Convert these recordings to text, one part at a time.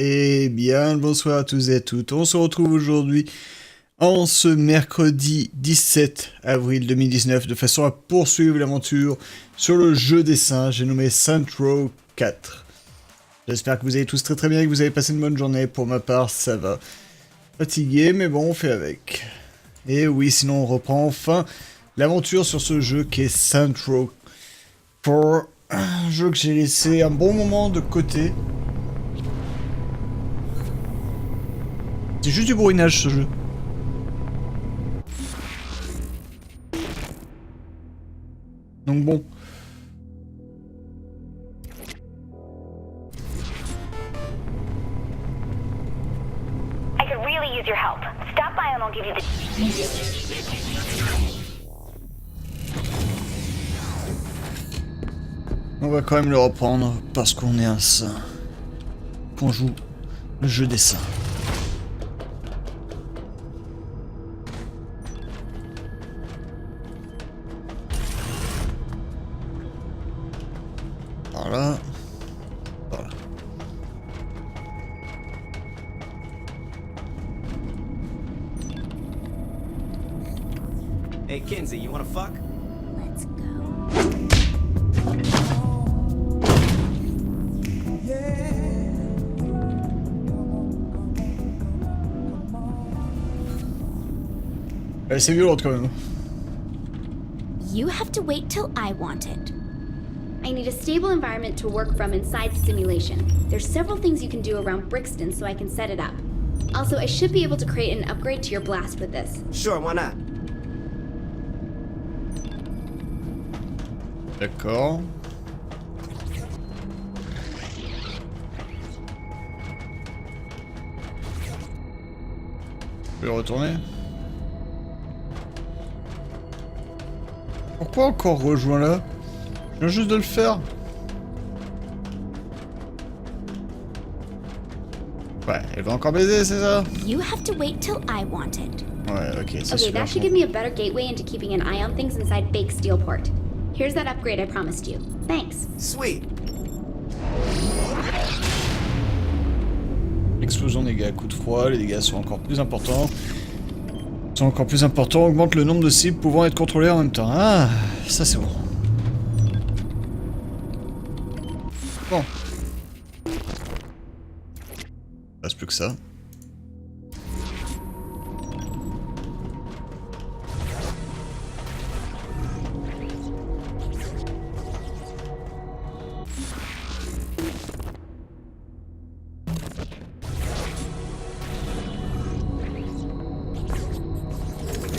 Eh bien, bonsoir à tous et à toutes. On se retrouve aujourd'hui en ce mercredi 17 avril 2019 de façon à poursuivre l'aventure sur le jeu des singes. J'ai nommé Saint Row 4. J'espère que vous allez tous très très bien et que vous avez passé une bonne journée. Pour ma part, ça va. Fatigué, mais bon, on fait avec. Et oui, sinon on reprend enfin l'aventure sur ce jeu qui est Saint Row 4. Un jeu que j'ai laissé un bon moment de côté. C'est juste du bourrinage ce jeu. Donc bon. I could really use your help. Stop by and I'll give you the... On va quand même le reprendre parce qu'on est un saint. Qu'on joue le jeu des saints. Voilà. Voilà. Hey, Kinsey, you wanna fuck? Let's go. C'est violente quand même. You have to wait till I want it. I need a stable environment to work from inside the simulation. There's several things you can do around Brixton so I can set it up. Also, I should be able to create an upgrade to your blast with this. Sure, why not? D'accord. Je vais retourner. Pourquoi encore rejoint là? Je viens juste de le faire. Ouais, elle va encore baiser, c'est ça? You have to wait till I want it. Ouais, ok, c'est Okay, super. that should give me a better gateway into keeping an eye on things inside Bake Steelport. Here's that upgrade I promised you. Thanks. Sweet. Explosion des dégâts, coup de froid, les dégâts sont encore plus importants. Augmente le nombre de cibles pouvant être contrôlées en même temps. Ah, ça c'est bon. Bon. Il reste plus que ça.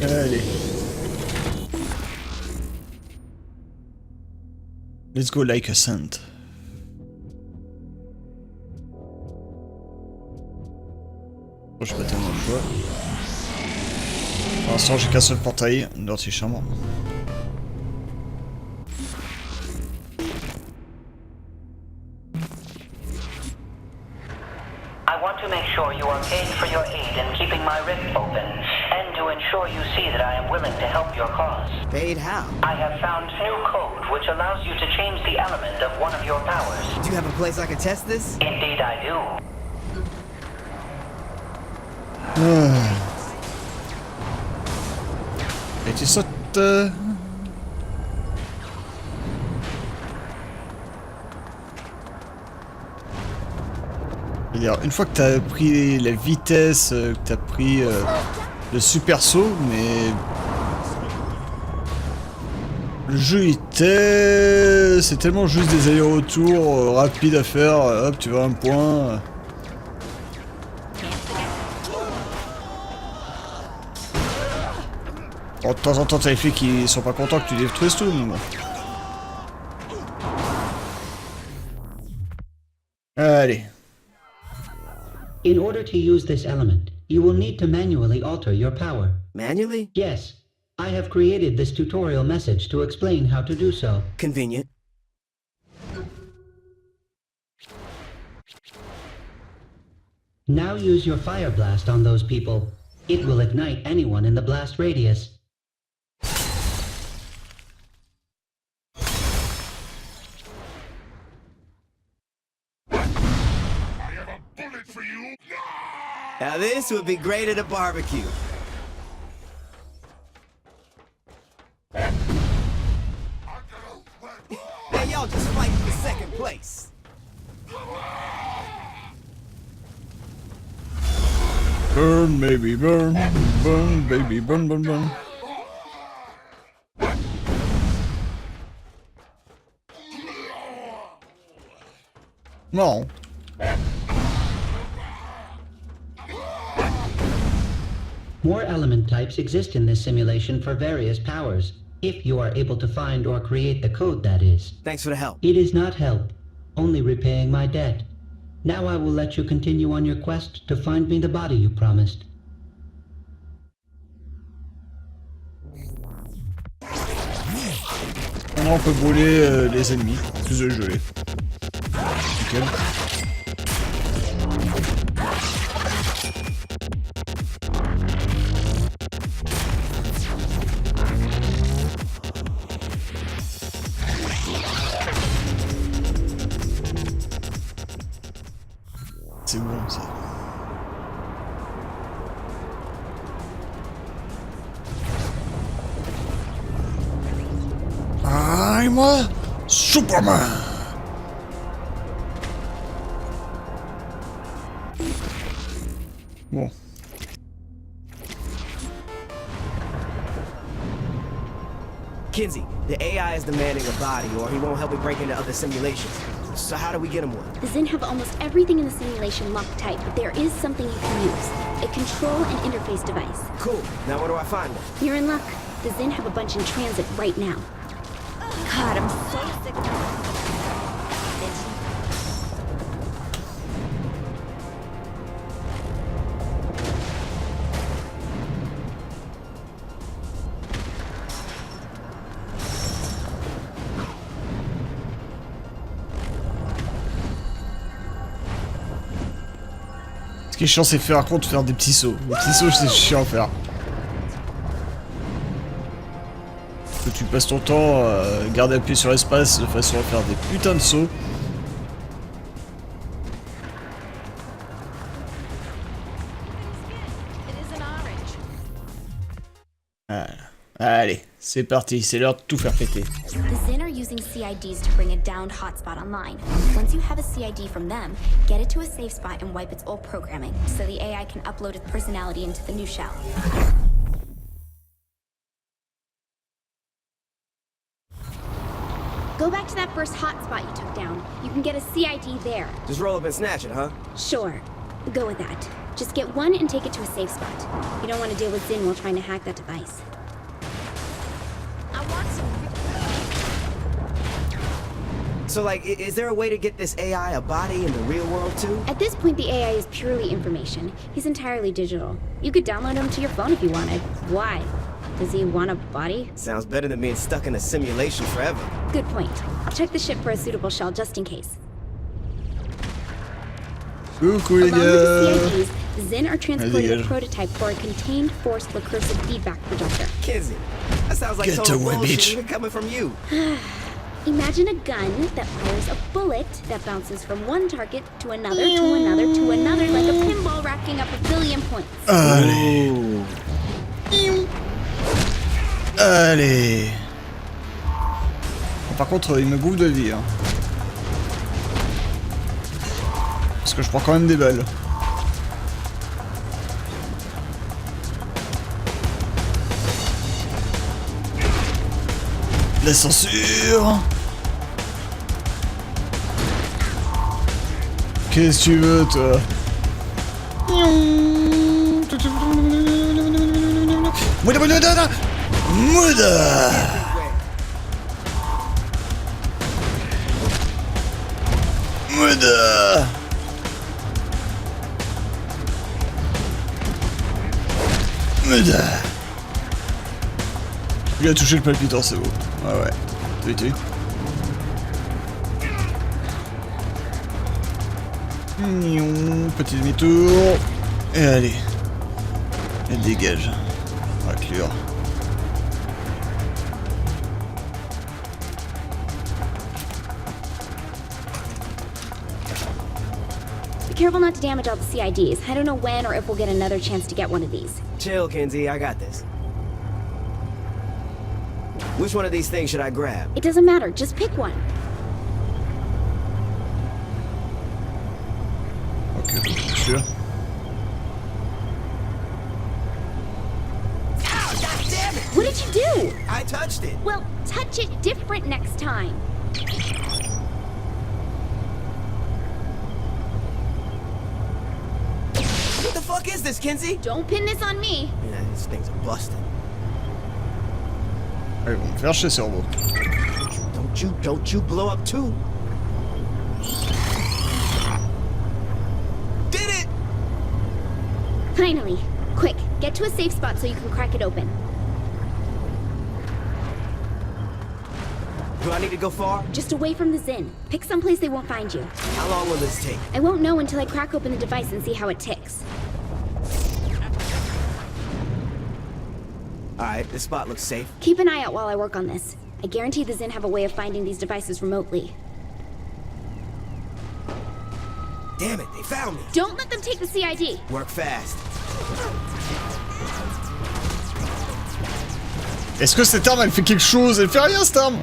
Allez. Let's go like a saint. Oh, j'ai pas tellement de choix. Pour l'instant, j'ai qu'un seul portail, d'antichambre. I want to make sure you are paid for your aid in keeping my rift open, and to ensure you see that I am willing to help your cause. Paid how? I have found new code which allows you to change the element of one of your powers. Do you have a place I can test this? Indeed I do. Et tu sautes. C'est-à-dire, une fois que t'as pris la vitesse, que t'as pris le super saut, mais le jeu était... C'est tellement juste des allers-retours rapides à faire, hop, tu vas à un point... Bon, de temps en temps, t'as les flics qui sont pas contents que tu détruises tout, mais bon. Allez. In order to use this element, you will need to manually alter your power. Manually? Yes, I have created this tutorial message to explain how to do so. Convenient. Now use your fire blast on those people. It will ignite anyone in the blast radius. Now this would be great at a barbecue. Hey, y'all just fight for second place. Burn, baby, burn. Burn, baby, burn, burn, burn. Non. More element types exist in this simulation for various powers, if you are able to find or create the code, that is. Thanks for the help. It is not help, only repaying my debt. Now I will let you continue on your quest to find me the body you promised. Maintenant on peut brûler les ennemis, plus de gelée. Nickel. C'est bon ça. I'm a Superman. Bon. Kinsey, the AI is demanding a body or he won't help me break into other simulations. So how do we get him one? The Zin have almost everything in the simulation locked tight, but there is something you can use. A control and interface device. Cool. Now where do I find one? You're in luck. The Zin have a bunch in transit right now. God, I'm so sick of Ce qui est chiant, c'est faire contre faire des petits sauts. Les petits sauts, c'est chiant à faire. Que tu passes ton temps à garder appuyé sur l'espace de façon à faire des putains de sauts. Voilà. Allez, c'est parti, c'est l'heure de tout faire péter. The Zin are using CIDs to bring a downed hotspot online. Once you have a CID from them, get it to a safe spot and wipe its old programming, so the AI can upload its personality into the new shell. Go back to that first hotspot you took down. You can get a CID there. Just roll up and snatch it, huh? Sure. Go with that. Just get one and take it to a safe spot. You don't want to deal with Zin while trying to hack that device. So, like, is there a way to get this AI a body in the real world, too? At this point, the AI is purely information. He's entirely digital. You could download him to your phone if you wanted. Why? Does he want a body? Sounds better than being stuck in a simulation forever. Good point. I'll check the ship for a suitable shell just in case. Coucou les Along gars. with the CIDs, Zin are transporting a prototype for a contained forced recursive feedback projector. Kinsey, that sounds like Get total away, bullshit bitch. even coming from you. Imagine a gun that fires a bullet that bounces from one target to another, to another, to another, like a pinball racking up 1,000,000,000 points. Allez. Allez. Par contre, il me bouffe de vie. Hein. Parce que je prends quand même des balles. La censure. Qu'est-ce que tu veux, toi? Mouda. Mouda. Mouda. Il a touché le palpitant, c'est beau. Ah ouais. Tu. Petit demi-tour. Et allez. Et dégage. Raclure. careful not to damage all the CIDs. I don't know when or if we'll get another chance to get one of these. Chill, Kinsey, I got this. Which one of these things should I grab? It doesn't matter, just pick one. Ok, bien sûr. Ow, God damn it! What did you do? I touched it. Well, touch it different next time. What the fuck is this, Kinsey? Don't pin this on me. Yeah, these things are busted. Ah, ils vont me faire chier, ces robots. Don't you blow up too. Did it! Finally. Quick, get to a safe spot so you can crack it open. Do I need to go far? Just away from the Zin. Pick someplace they won't find you. How long will this take? I won't know until I crack open the device and see how it ticks. Alright, this spot looks safe. Keep an eye out while I work on this. I guarantee the Zin have a way of finding these devices remotely. Damn it, they found me. Don't let them take the CID. Work fast. Est-ce que cette arme, elle fait quelque chose? Elle fait rien, cette arme!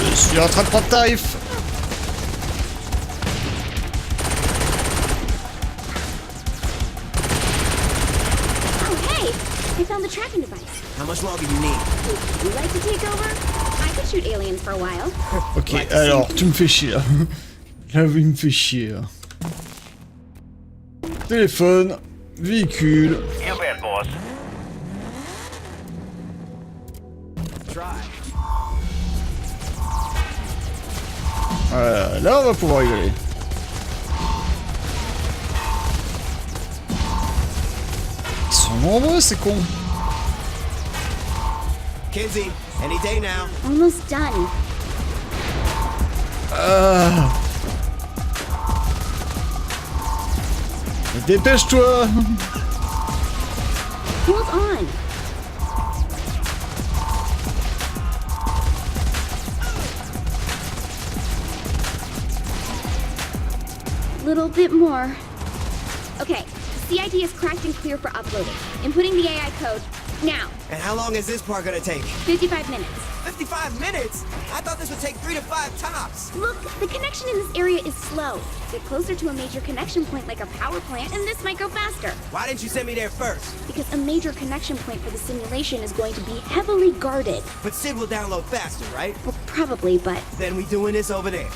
Je suis en train de prendre tarif. Oh, hey! I found the tracking device. How much longer you need? Would you like to take over? I could shoot aliens for a while. Ok, alors, tu me fais chier là. Là, il me fait chier là. Téléphone, véhicule. You bet, boss. Try. Voilà, là on va pouvoir rigoler. Ils sont nombreux, c'est con. Kinsey, any day now. Almost done. Dépêche-toi. Hold on. Little bit more. Okay, CID is cracked and clear for uploading. Inputting the AI code now. And how long is this part gonna take? 55 minutes. 55 minutes? I thought this would take 3 to 5 tops. Look, the connection in this area is slow. Get closer to a major connection point like a power plant, and this might go faster. Why didn't you send me there first? Because a major connection point for the simulation is going to be heavily guarded. But Sid will download faster, right? Well, probably, but Then we doing this over there.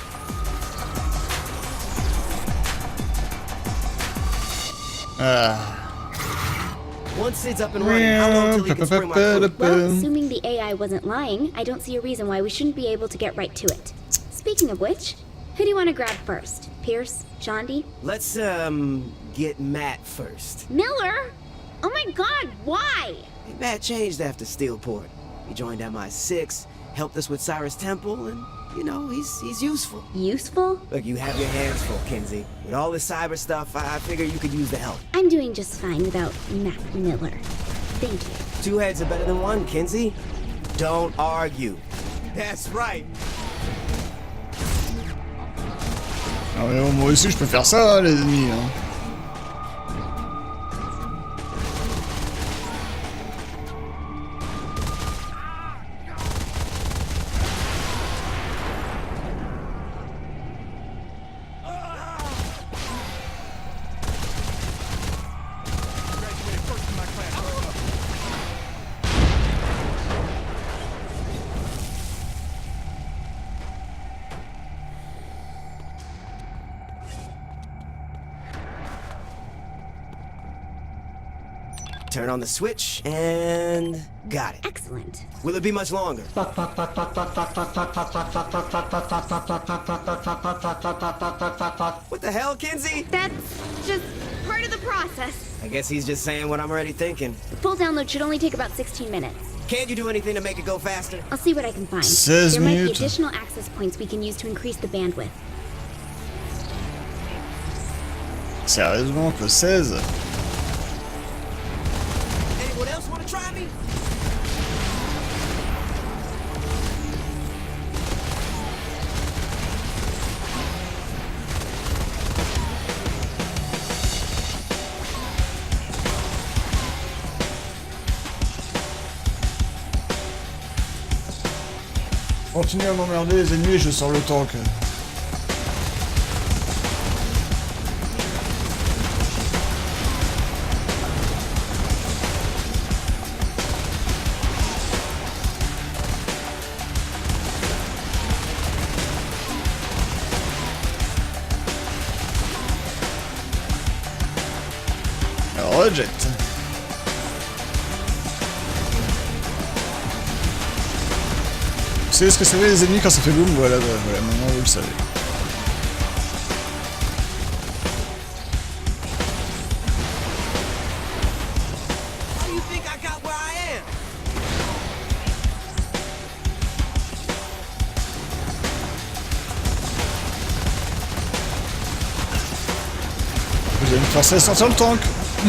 Once Sid's up and running, how long till he can spring my food? well, assuming the AI wasn't lying, I don't see a reason why we shouldn't be able to get right to it. Speaking of which, who do you want to grab first? Pierce? Shondi? Let's, get Matt first. Miller? Oh my god, why? Hey, Matt changed after Steelport. He joined MI6, helped us with Cyrus Temple, and, you know, he's useful. Useful? Look, you have your hands full, Kinsey. With all this cyber stuff, I figure you could use the help. I'm doing just fine without Matt Miller. Thank you. 2 heads are better than 1, Kinsey. Don't argue. That's right. Ah mais bon, moi aussi je peux faire ça, les ennemis. Hein. Turn on the switch, and got it. Excellent. Will it be much longer? What the hell, Kinsey? That's just part part of the process. I guess he's just saying what I'm already thinking. The full download should only take about 16 minutes. Can't you do anything to make it go faster? I'll see what I can find. 16 There might be minutes. additional access points we can use to increase the bandwidth. Sérieusement, que 16? Anyone else want to try me? Continue à m'emmerder les ennemis et je sors le tank. Alors, reject. Vous savez ce que ça fait les ennemis quand ça fait boum? Voilà, voilà, maintenant vous le savez. How do you think I got where I am? Vous allez me forcer à sortir le tank.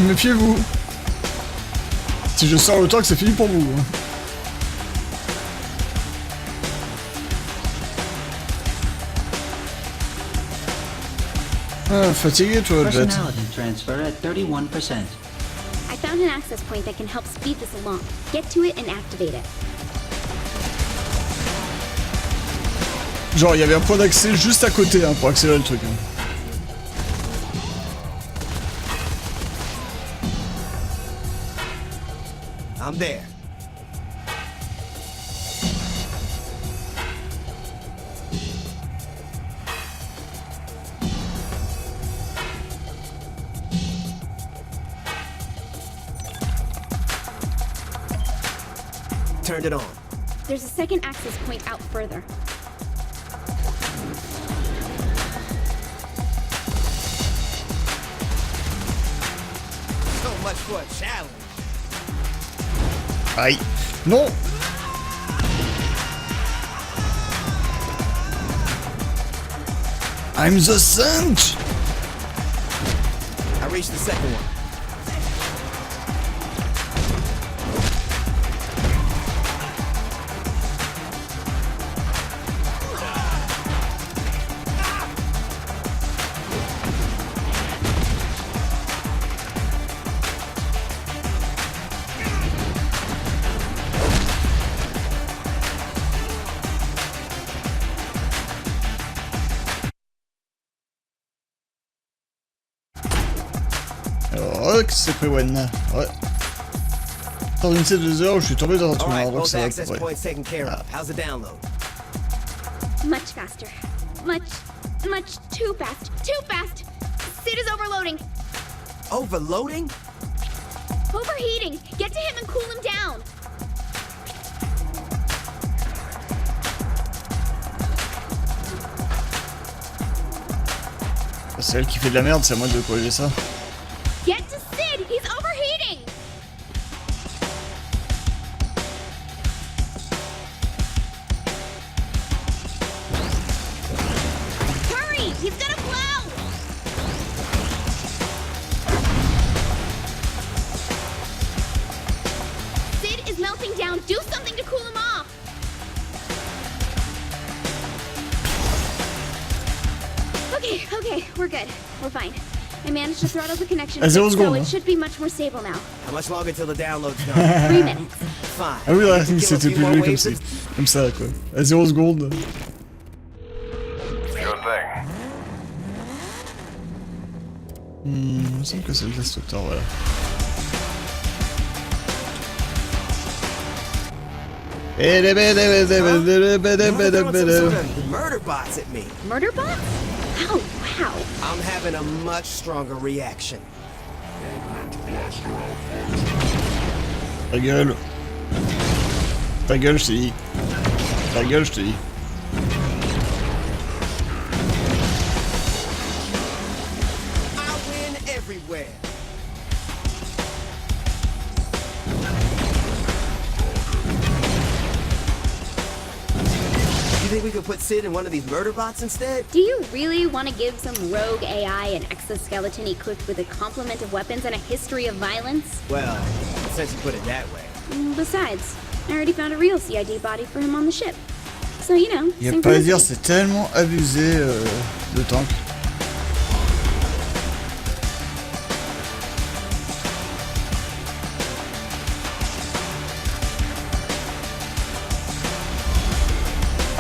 Méfiez-vous. Si je sors le tank, c'est fini pour vous. Ah, fatigué toi, Jet. Personality transfer at 31%. I found an access point that can help speed this along. Get to it and activate it. Genre, il y avait un point d'accès juste à côté hein, pour accélérer le truc. Hein. I'm there. Turned it on. There's a second access point out further. So much for a challenge. Aïe. Non. I'm the saint. I reached the second one. Alors, c'est pris Wen. Ouais. Dans une série de 2 heures où je suis tombé dans un All trou right, noir, donc both ça va access pour vrai. points taken care of. How's the download? Much faster. Much too fast. Too fast! Sid is overloading. Overloading? Overheating. Get to him and cool him down. C'est elle qui fait de la merde, c'est à moi de corriger ça. Get to Sid! He's overheating! Hurry! He's gonna blow! Sid is melting down. Do something to cool him off! Okay, we're good. We're fine. I managed to throttle the connection, À 0 so secondes, it hein. should be much more stable now. How much longer till the download's done? 3 minutes. Fine. Ah oui, là, You can kill a c'était few plus more joué comme, waves comme ça, quoi. À 0 secondes. Il me semble que c'est le destructeur, voilà. Throwing some sort of murder bots at me. Murder bot? Oh, wow. I'm having a much stronger reaction. Ta gueule. Ta gueule, je t'ai dit. Ta gueule, je t'ai dit. I win everywhere. think we could put Sid in one of these murder bots instead? Do you really want to give some rogue AI an exoskeleton equipped with a complement of weapons and a history of violence? Well, since you put it that way. Besides, I already found a real CID body for him on the ship. So, you know, Il y a pas à dire, c'est tellement abusé le tank.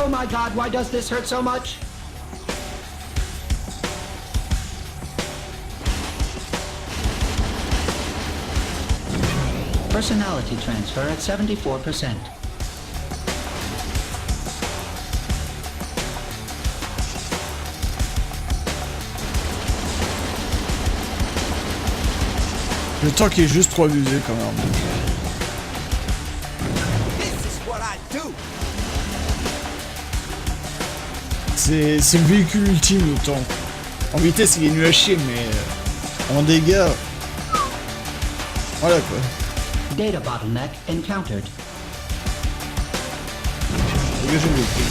Oh my god, why does this hurt so much? Personality transfer at 74%. Le tank est juste trop abusé quand même. This is what I do. C'est le véhicule ultime, le tank. En vitesse, il est nul à chier, mais en dégâts... Voilà quoi. Data bottleneck encountered. Dégagez le véhicule.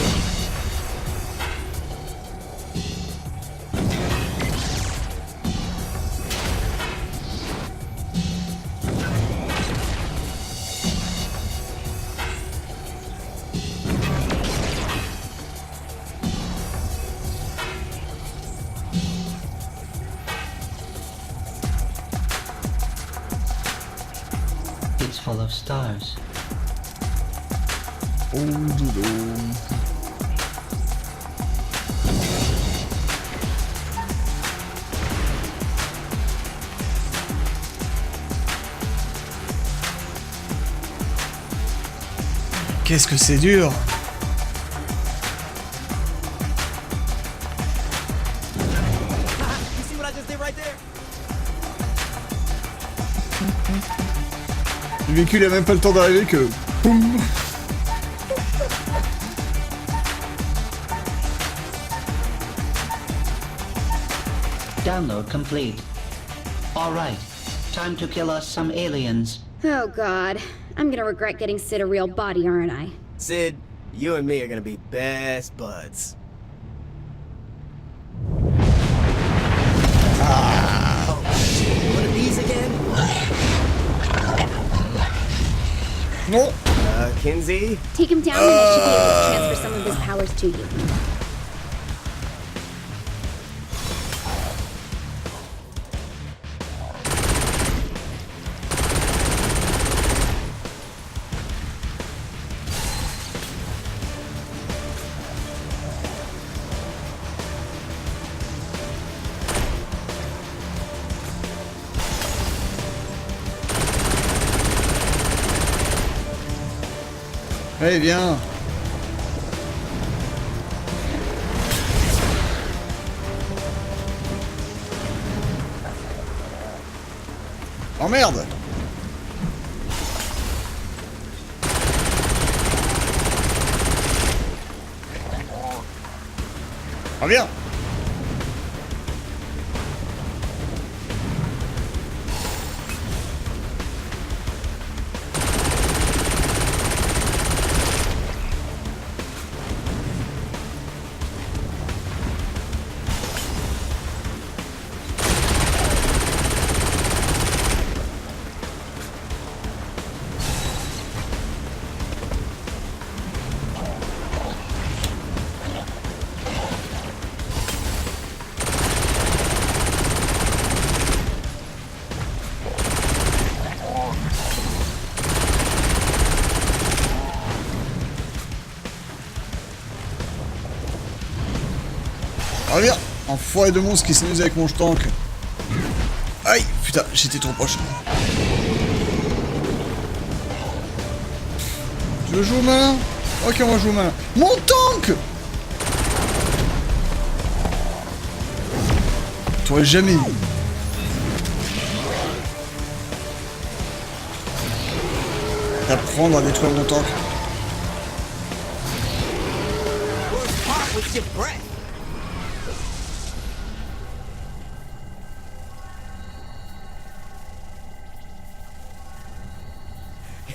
It's full of stars. Oh, doudou. Qu'est-ce que c'est dur! You see what I just did right there? Le véhicule a même pas le temps d'arriver que... Boum! Download complete. Alright, time to kill us some aliens. Oh, God. I'm gonna regret getting Sid a real body, aren't I? Sid, you and me are gonna be best buds. Oh, what are these again? Non! Kinsey? Take him down and I should be able to transfer some of his powers to you. Allez, viens! Oh merde! Reviens! Reviens! Enfoiré de monstre qui s'amuse avec mon tank. Aïe! Putain, j'étais trop proche. Tu veux jouer au malin? Ok, on va jouer au malin. Mon tank! T'aurais jamais dit. T'apprendre à détruire mon tank. Worst part was your breath.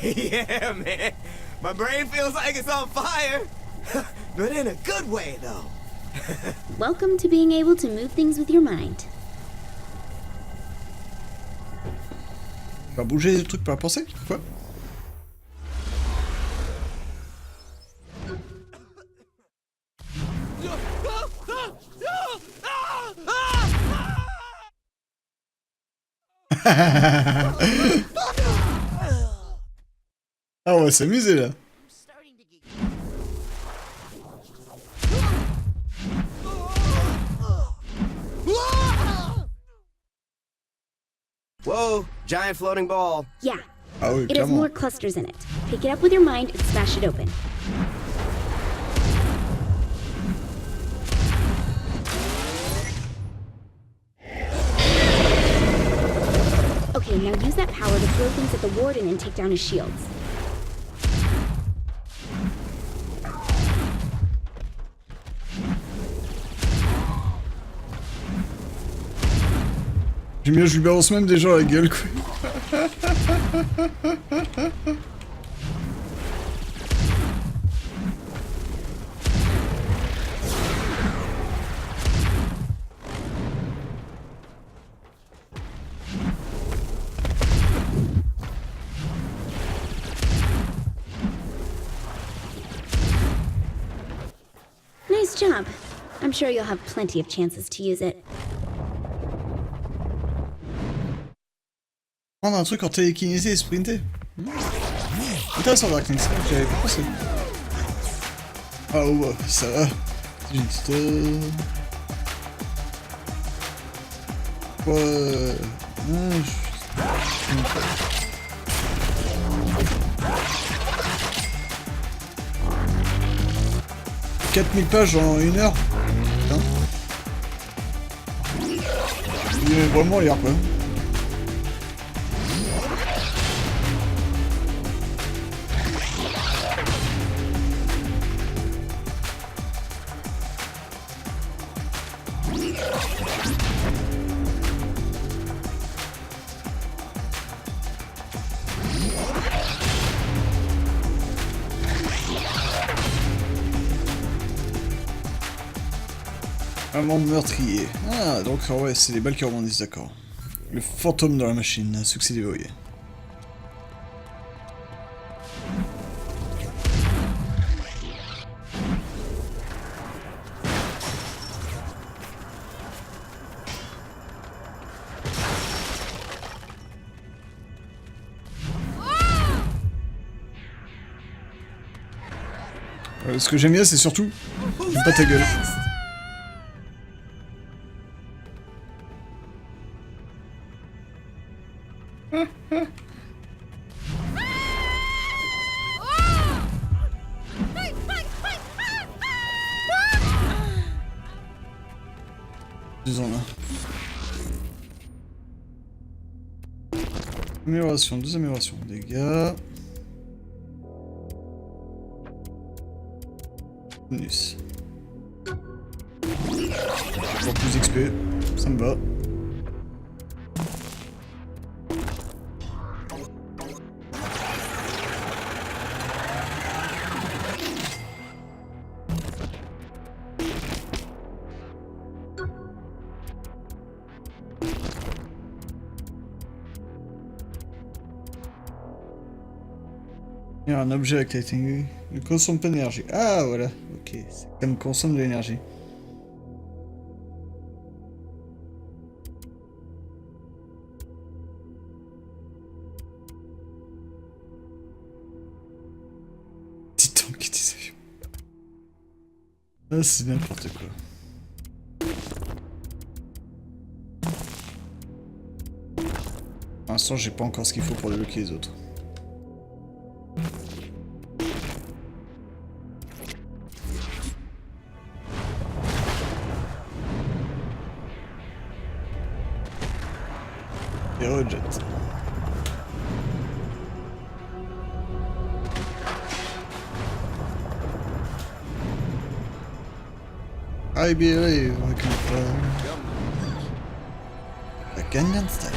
Yeah, man. My brain feels like it's on fire. But in a good way, though. Welcome to being able to move things with your mind. Faire bouger des trucs par la pensée? Quoi? Ah, on va s'amuser là. Whoa, giant floating ball. Yeah, Ah oui, it has clairement. more clusters in it. Pick it up with your mind and smash it open. Okay, now use that power to throw things at the warden and take down his shields. J'aime bien, je lui balance même des gens à la gueule, quoi. Nice job. I'm sure you'll have plenty of chances to use it. Prendre un truc en télékinésie et sprinter. Intéressant Darkness, j'avais pas pensé. Ah ouais, ça va. Juste... Ouais... Non, je... 4000 pages en 1 heure. Putain. Il est vraiment l'air quoi. Un monde meurtrier. Ah, donc ouais, c'est les balles qui rebondissent, d'accord. Le fantôme dans la machine, un succès dévoyé. Ce que j'aime bien, c'est surtout... J'aime pas ta gueule. Deux amélioration, 2 améliorations. Dégâts. Bonus. Encore plus XP, ça me va. Il y a un objet avec la technologie. Il ne consomme pas d'énergie. Ah voilà, ok. Ça me consomme de l'énergie. Petit tank qui des avions. Ah c'est n'importe quoi. Pour l'instant j'ai pas encore ce qu'il faut pour débloquer les autres. Jet. I believe I can fly. A Gangnam Style.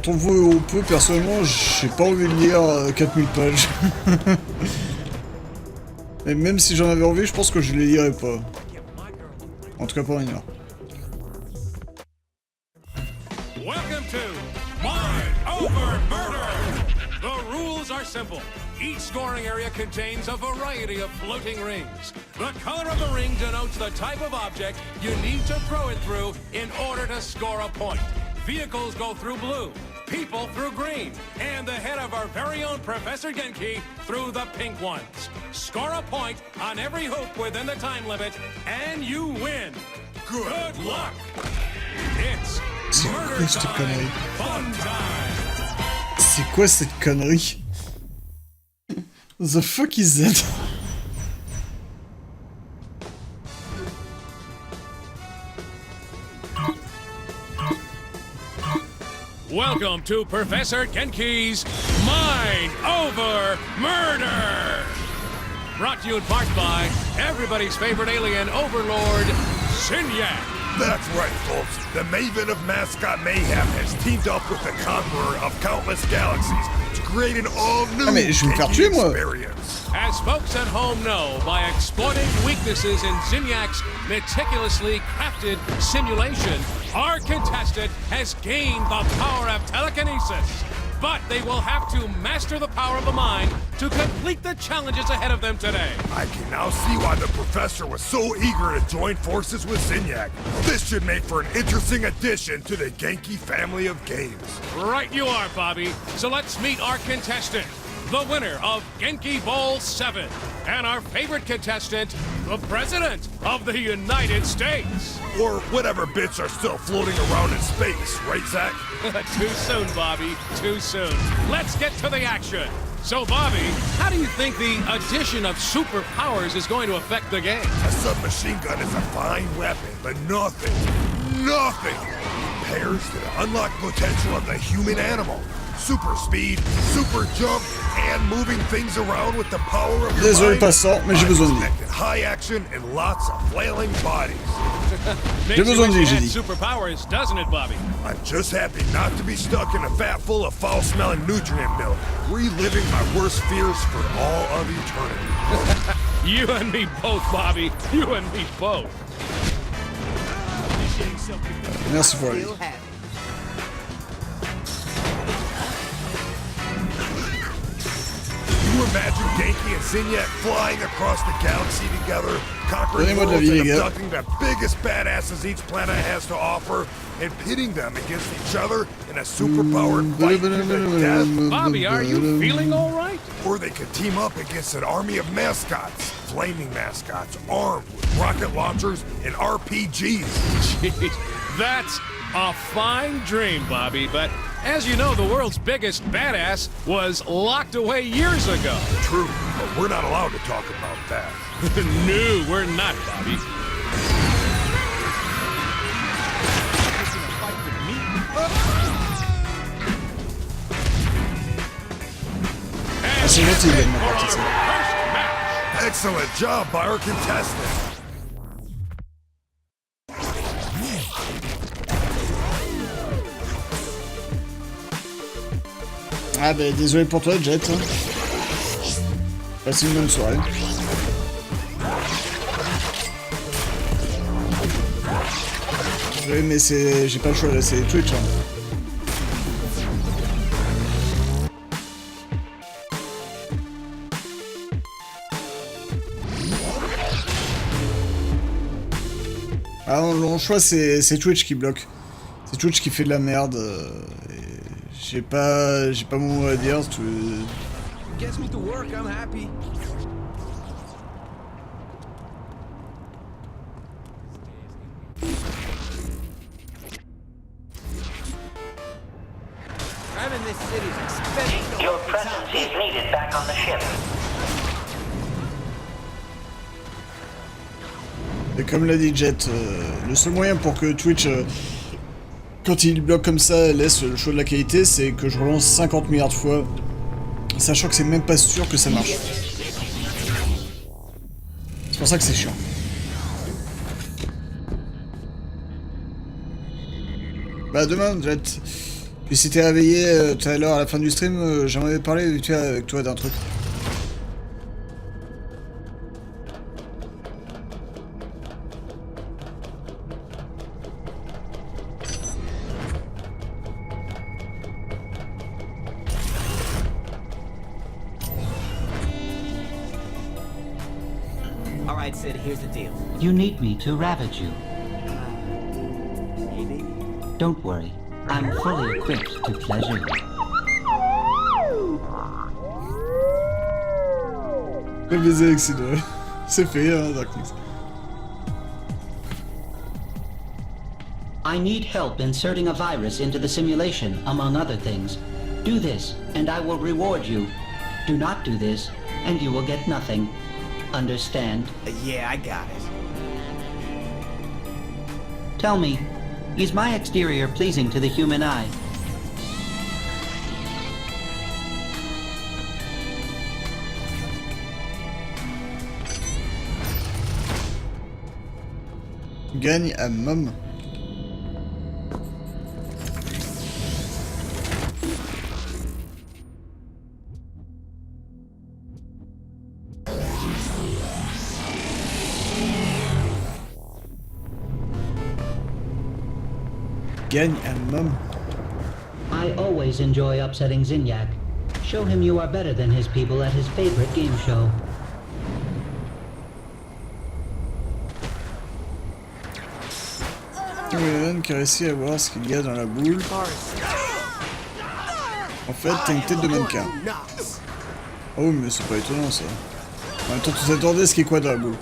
Quand on voit au peu, personnellement, j'ai pas envie de lire 4000 pages. Et même si j'en avais envie, je pense que je les lirais pas. En tout cas pas une heure. Welcome to Mind Over Murder! The rules are simple. Each scoring area contains a variety of floating rings. The color of the ring denotes the type of object you need to throw it through in order to score a point. Vehicles go through blue, people through green, and the head of our very own Professor Genki through the pink ones. Score a point on every hoop within the time limit, and you win. Good luck! It's Murder Time, Fun Time! C'est quoi cette connerie? The fuck is that? Welcome to Professor Genki's Mind Over Murder! Brought to you in part by everybody's favorite alien overlord, Sinyak. That's right, folks. The Maven of Mascot Mayhem has teamed up with the Conqueror of countless galaxies to create an all-new mais je vais me faire tuer, moi. experience. As folks at home know, by exploiting weaknesses in Zinyak's meticulously crafted simulation, our contestant has gained the power of telekinesis. But they will have to master the power of the mind to complete the challenges ahead of them today. I can now see why the Professor was so eager to join forces with Zinyak. This should make for an interesting addition to the Genki family of games. Right you are, Bobby. So let's meet our contestant, the winner of Genki Bowl 7, and our favorite contestant, the President of the United States. Or whatever bits are still floating around in space, right, Zach? Too soon, Bobby. Too soon. Let's get to the action. So, Bobby, how do you think the addition of superpowers is going to affect the game? A submachine gun is a fine weapon, but nothing compares to the unlocked potential of the human animal. Super speed, super jump, and moving things around with the power of your Désolé mind. passant, mais j'ai besoin de lui. Unexpected high action and lots of flailing bodies. J'ai besoin de lui, j'ai dit. Superpowers, doesn't it, Bobby? I'm just happy not to be stuck in a vat full of foul-smelling nutrient milk, reliving my worst fears for all of eternity. You and me both, Bobby. You and me both. Merci pour lui. Can you imagine Genki and Zinyak flying across the galaxy together, conquering Donnez-moi de la worlds vie, and les gars. abducting the biggest badasses each planet has to offer, and pitting them against each other in a superpowered fight to the death? Bobby, are you feeling all right? Or they could team up against an army of mascots, flaming mascots, armed with rocket launchers and RPGs. Jeez, that's a fine dream, Bobby, but as you know, the world's biggest badass was locked away years ago. True, but we're not allowed to talk about that. No, we're not, Bobby. C'est gentil de ma partie, ça. Excellent job by our contestant. Ah bah désolé pour toi, Jet. Hein. Passe une bonne soirée. Oui, mais c'est... j'ai pas le choix là, c'est Twitch. Hein. Ah non, le choix c'est Twitch qui bloque. C'est Twitch qui fait de la merde. J'ai pas mon mot à dire. Gets me to work, I'm happy. I'm in this city's expensive. Your presence is needed back on the ship. Et comme l'a dit Jet, le seul moyen pour que Twitch, quand il bloque comme ça, laisse le choix de la qualité, c'est que je relance 50 milliards de fois, sachant que c'est même pas sûr que ça marche. C'est pour ça que c'est chiant. Bah demain, Jet. Tu s'étais réveillé tout à l'heure à la fin du stream, j'aimerais parler vite fait avec toi d'un truc. All right, Sid, here's the deal. You need me to ravage you. Maybe? Don't worry. I'm fully equipped to pleasure you. Le baiser avec ses doigts. C'est fait, hein, Darkness. I need help inserting a virus into the simulation, among other things. Do this, and I will reward you. Do not do this, and you will get nothing. Understand? Yeah, I got it. Tell me, is my exterior pleasing to the human eye? Gagne à Mom. Gagne à Mom. I always enjoy upsetting Zinyak. Show him you are better than his people at his favorite game show. Helen qui réussit à voir ce qu'il y a dans la boule. En fait, t'as une tête de mannequin. Oh, mais c'est pas étonnant ça. En même temps, tu t'attendais à ce qu'il y ait quoi dans la boule.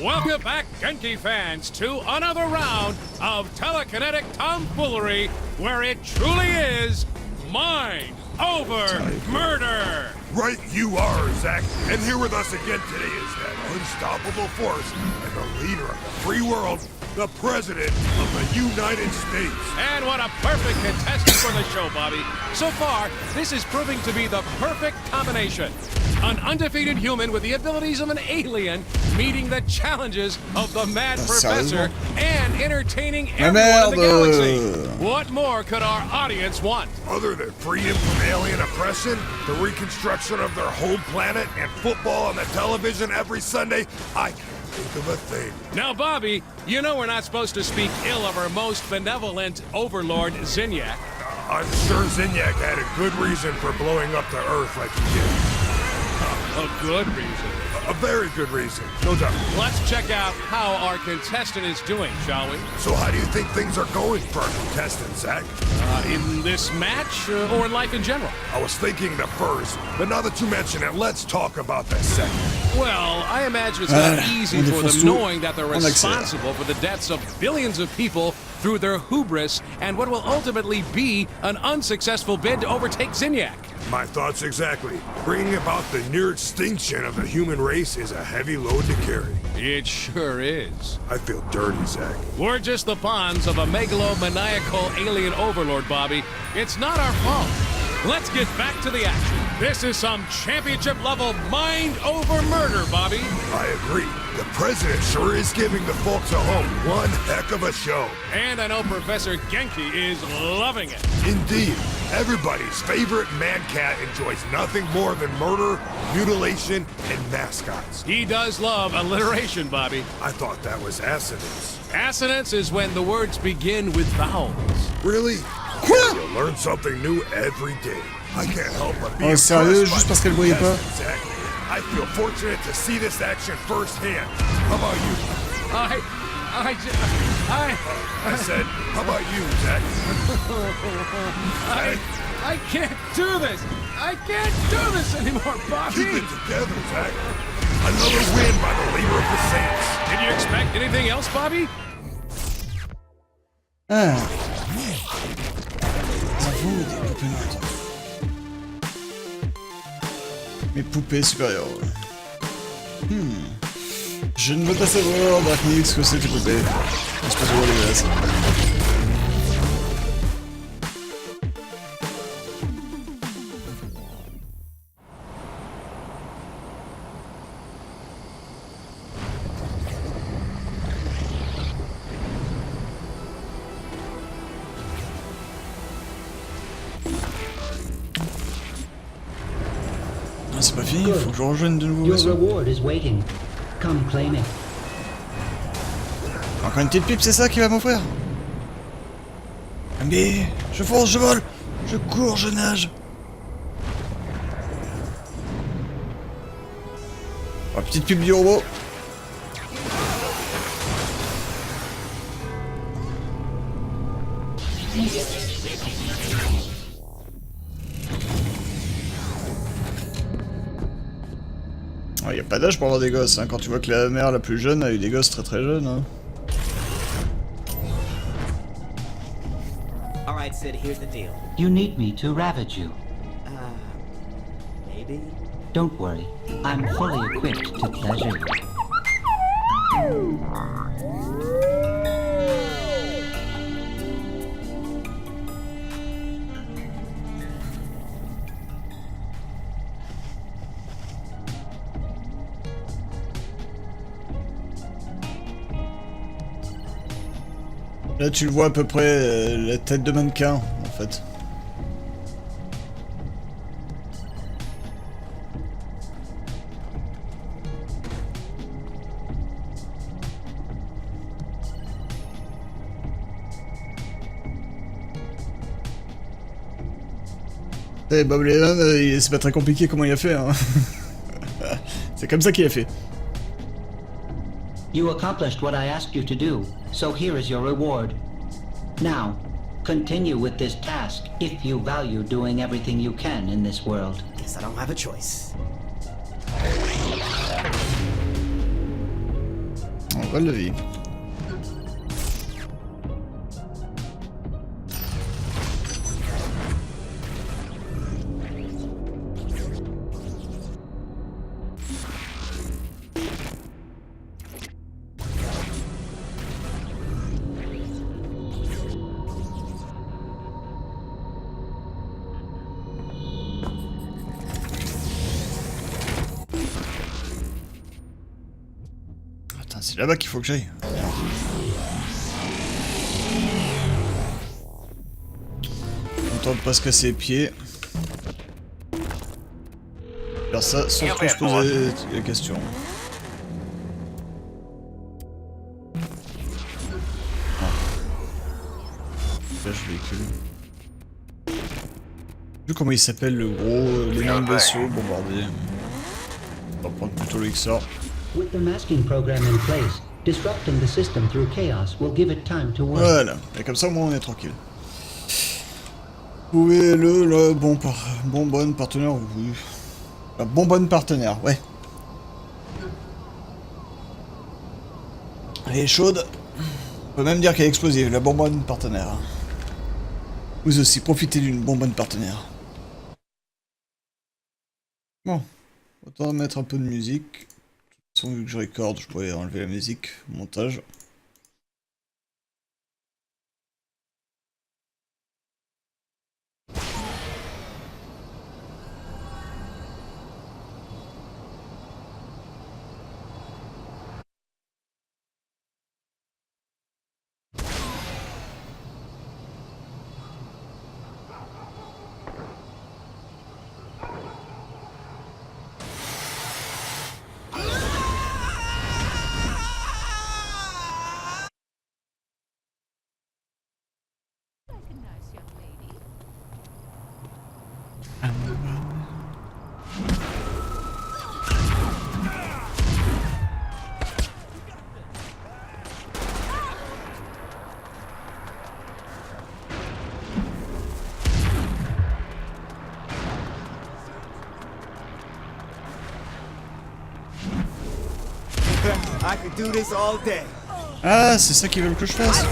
Welcome back, Genki fans, to another round of telekinetic tomfoolery where it truly is mind over murder. Right you are, Zach. And here with us again today is that unstoppable force and the leader of the free world, the President of the United States. And what a perfect contestant for the show, Bobby. So far, this is proving to be the perfect combination. An undefeated human with the abilities of an alien meeting the challenges of the mad professor and entertaining everyone in the galaxy. What more could our audience want? Other than freedom from alien oppression, the reconstruction of their home planet, and football on the television every Sunday, I can't think of a thing. Now, Bobby, you know we're not supposed to speak ill of our most benevolent overlord, Zinyak. I'm sure Zinyak had a good reason for blowing up the Earth like he did. A good reason. A very good reason, no doubt. Let's check out how our contestant is doing, shall we? So how do you think things are going for our contestant, Zach? In this match, or in life in general? I was thinking the first, but now that you mention it, let's talk about the second. Well, I imagine it's not easy for them knowing that they're On accélère. responsible for the deaths of billions of people through their hubris and what will ultimately be an unsuccessful bid to overtake Zinyak. My thoughts exactly. Bringing about the near extinction of the human race is a heavy load to carry. It sure is. I feel dirty, Zach. We're just the pawns of a megalomaniacal alien overlord, Bobby. It's not our fault. Let's get back to the action. This is some championship-level mind over murder, Bobby. I agree. The president sure is giving the folks at home one heck of a show. And I know Professor Genki is loving it. Indeed. Everybody's favorite man cat enjoys nothing more than murder, mutilation, and mascots. He does love alliteration, Bobby. I thought that was assonance. Assonance is when the words begin with vowels. Really? You learn something new every day. I can't help but be Oh, impressed sérieux, by juste parce qu'elle voyait pas? Zach. I feel fortunate to see this action firsthand. How about you? I said, how about you, Zach? I can't do this. I can't do this anymore, Bobby. Keep it together, Zach. Another win by the leader of the Saints. Did you expect anything else, Bobby? Ah. Bravo, des poupées mortes. Mes poupées supérieures. Je ne veux pas savoir, Darknix, que c'est tes poupées. Espèce de roi dégueulasse. fini, il faut que je rejoigne de nouveau. Your reward is waiting. Come claim it. Encore une petite pipe, c'est ça qu'il va m'offrir? Mais je fonce, je vole, je cours, je nage. Oh, petite pipe du robot. Il n'y a pas d'âge pour avoir des gosses, hein. Quand tu vois que la mère la plus jeune a eu des gosses très très jeunes. Hein. Alright, Sid, here's the deal. You need me to ravage you. Maybe? Don't worry. I'm fully equipped to pleasure you. Là tu le vois à peu près la tête de mannequin en fait. Et Bob Lennon, c'est pas très compliqué comment il a fait. Hein. C'est comme ça qu'il a fait. You accomplished what I asked you to do, so here is your reward. Now, continue with this task if you value doing everything you can in this world. Guess I don't have a choice. On va le vivre. C'est là-bas qu'il faut que j'aille. Content de pas se casser les pieds. Faire ça sans trop se poser la question. Flash véhicule. Vu comment il s'appelle le gros, l'énorme vaisseau bombardé. On va prendre plutôt le XOR. With the masking program in place, disrupting the system through chaos will give it time to work. Voilà, et comme ça au moins on est tranquille. Trouvez le bonne partenaire, oui. La bonbonne partenaire, ouais. Elle est chaude. On peut même dire qu'elle est explosive, la bonbonne partenaire. Vous aussi, profitez d'une bonbonne partenaire. Bon, autant mettre un peu de musique. Vu que je recorde, je pourrais enlever la musique, montage. I could do this all day. Ah, c'est ça qu'ils veulent que je fasse.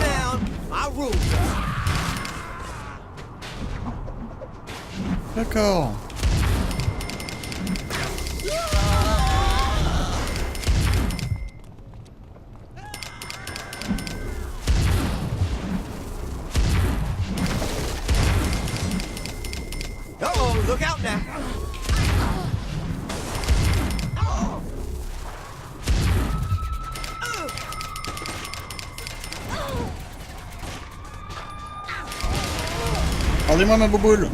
D'accord. Uh-oh, look out now. Rendez-moi ma bouboule.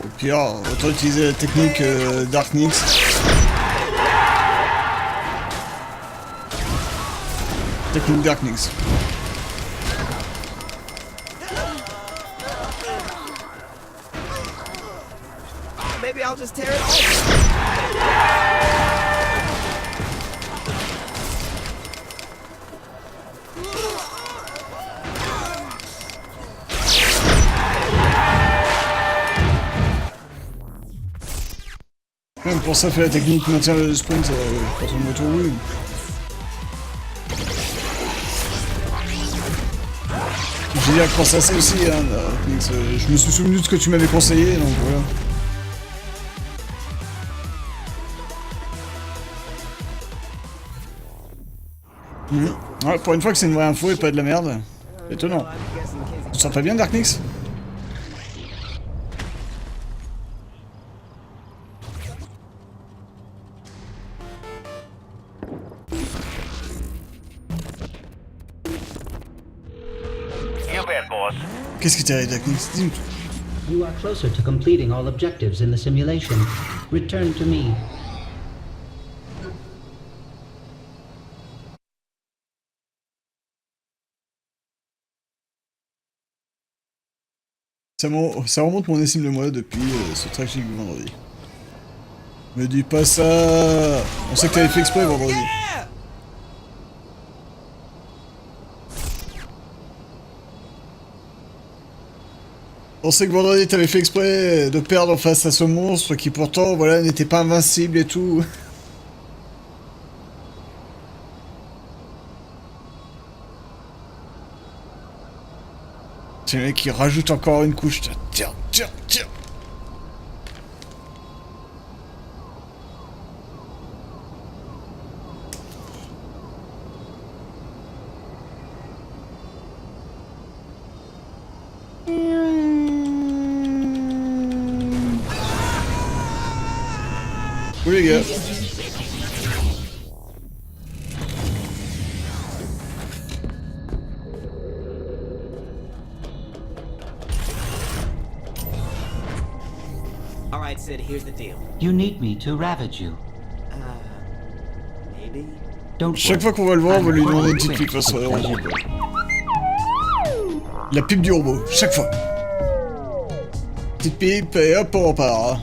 Au pire, autant utiliser la technique Dark Nix. Technique Dark Nix. Maybe I'll just tear it off. Même pour ça, fait la technique maintient le sprint quand on moto roule. J'ai déjà pensé à ça aussi, hein, je me suis souvenu de ce que tu m'avais conseillé, donc voilà. Ouais, pour une fois que c'est une vraie info et pas de la merde. Étonnant. Tu te sens pas bien, Dark Nix? Qu'est-ce qui t'arrive, Dark Nix? Dis-moi tout. You are closer to completing all objectives in the simulation. Return to me. Ça remonte mon estime de moi depuis ce tragique vendredi. Me dis pas ça. On sait que t'avais fait exprès vendredi. On sait que vendredi t'avais fait exprès de perdre face à ce monstre qui pourtant, voilà, n'était pas invincible et tout. C'est le mec qui rajoute encore une couche. Tiens. Oui les gars. Alright, Sid, here's the deal. You need me to ravage you. Maybe? Don't Chaque fois qu'on va le voir, on va lui demander une petite pipe face au robot. La pipe du robot, chaque fois. Petite pipe et hop, on repart.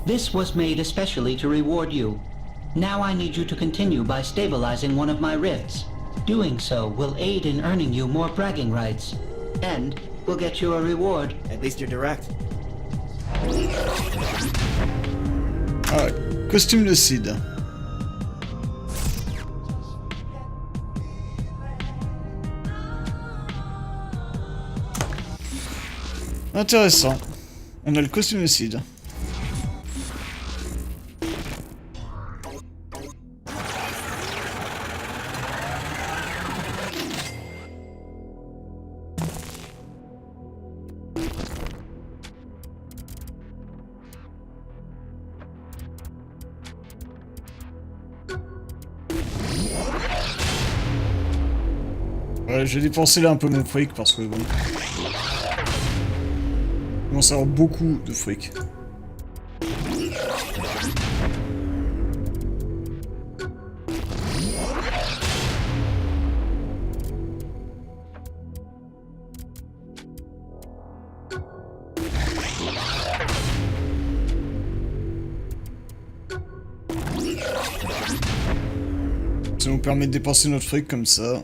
This was made especially to reward you. Now I need you to continue by stabilizing one of my rifts. Doing so will aid in earning you more bragging rights. And will get you a reward. At least you're direct. Ah, costume de Sid. Intéressant. On a le costume de Sid. Ouais, j'ai dépensé là un peu mon fric parce que bon... Je commence à avoir beaucoup de fric. Ça nous permet de dépenser notre fric comme ça.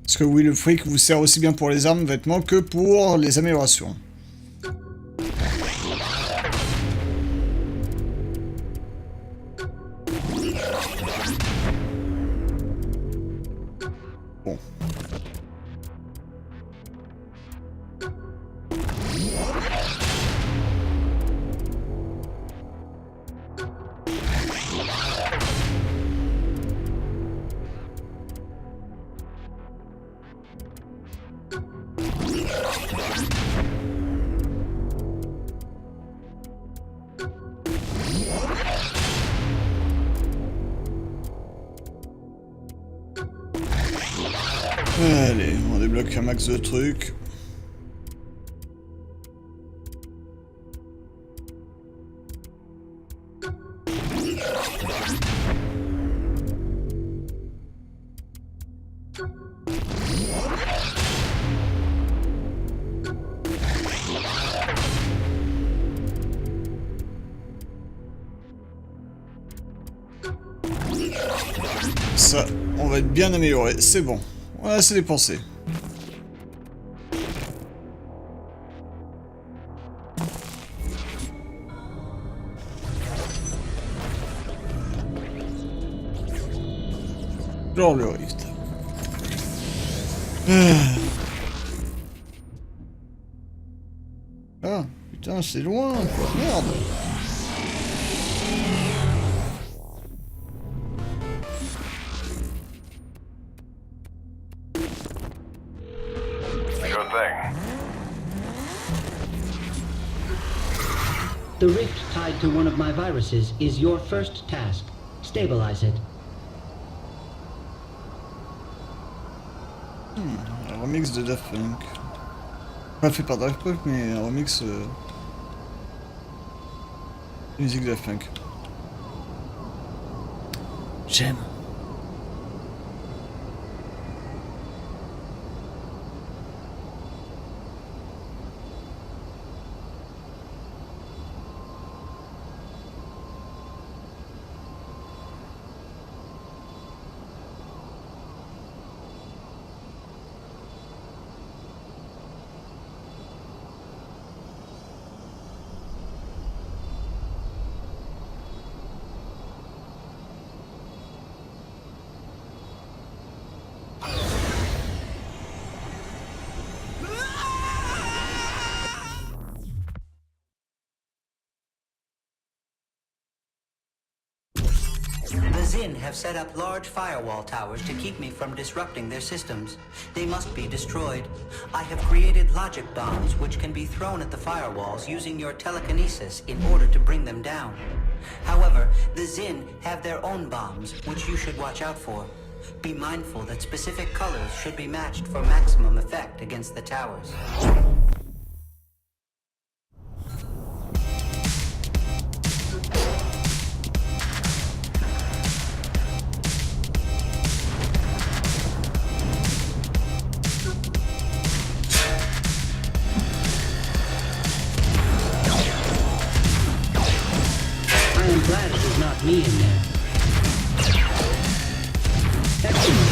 Parce que oui, le fric vous sert aussi bien pour les armes, vêtements que pour les améliorations. Bon. Allez, on débloque un max de trucs. Ça, on va être bien amélioré, c'est bon. On a assez dépensé. Genre le rift. Ah, putain, c'est loin, quoi. Merde. The rift tied to one of my viruses is your first task. Stabilize it. Un remix de Daft Punk. Pas fait par Daft Punk, mais un remix... musique Daft Punk. J'aime. The Zin have set up large firewall towers to keep me from disrupting their systems. They must be destroyed. I have created logic bombs which can be thrown at the firewalls using your telekinesis in order to bring them down. However, the Zin have their own bombs, which you should watch out for. Be mindful that specific colors should be matched for maximum effect against the towers. Glad it was not me in there. Excellent.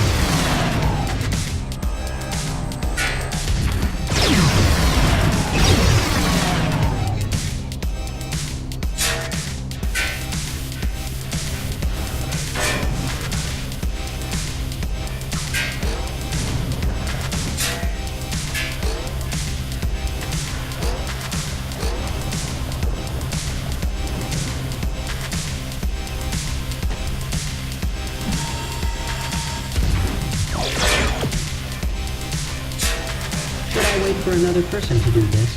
Wait for another person to do this.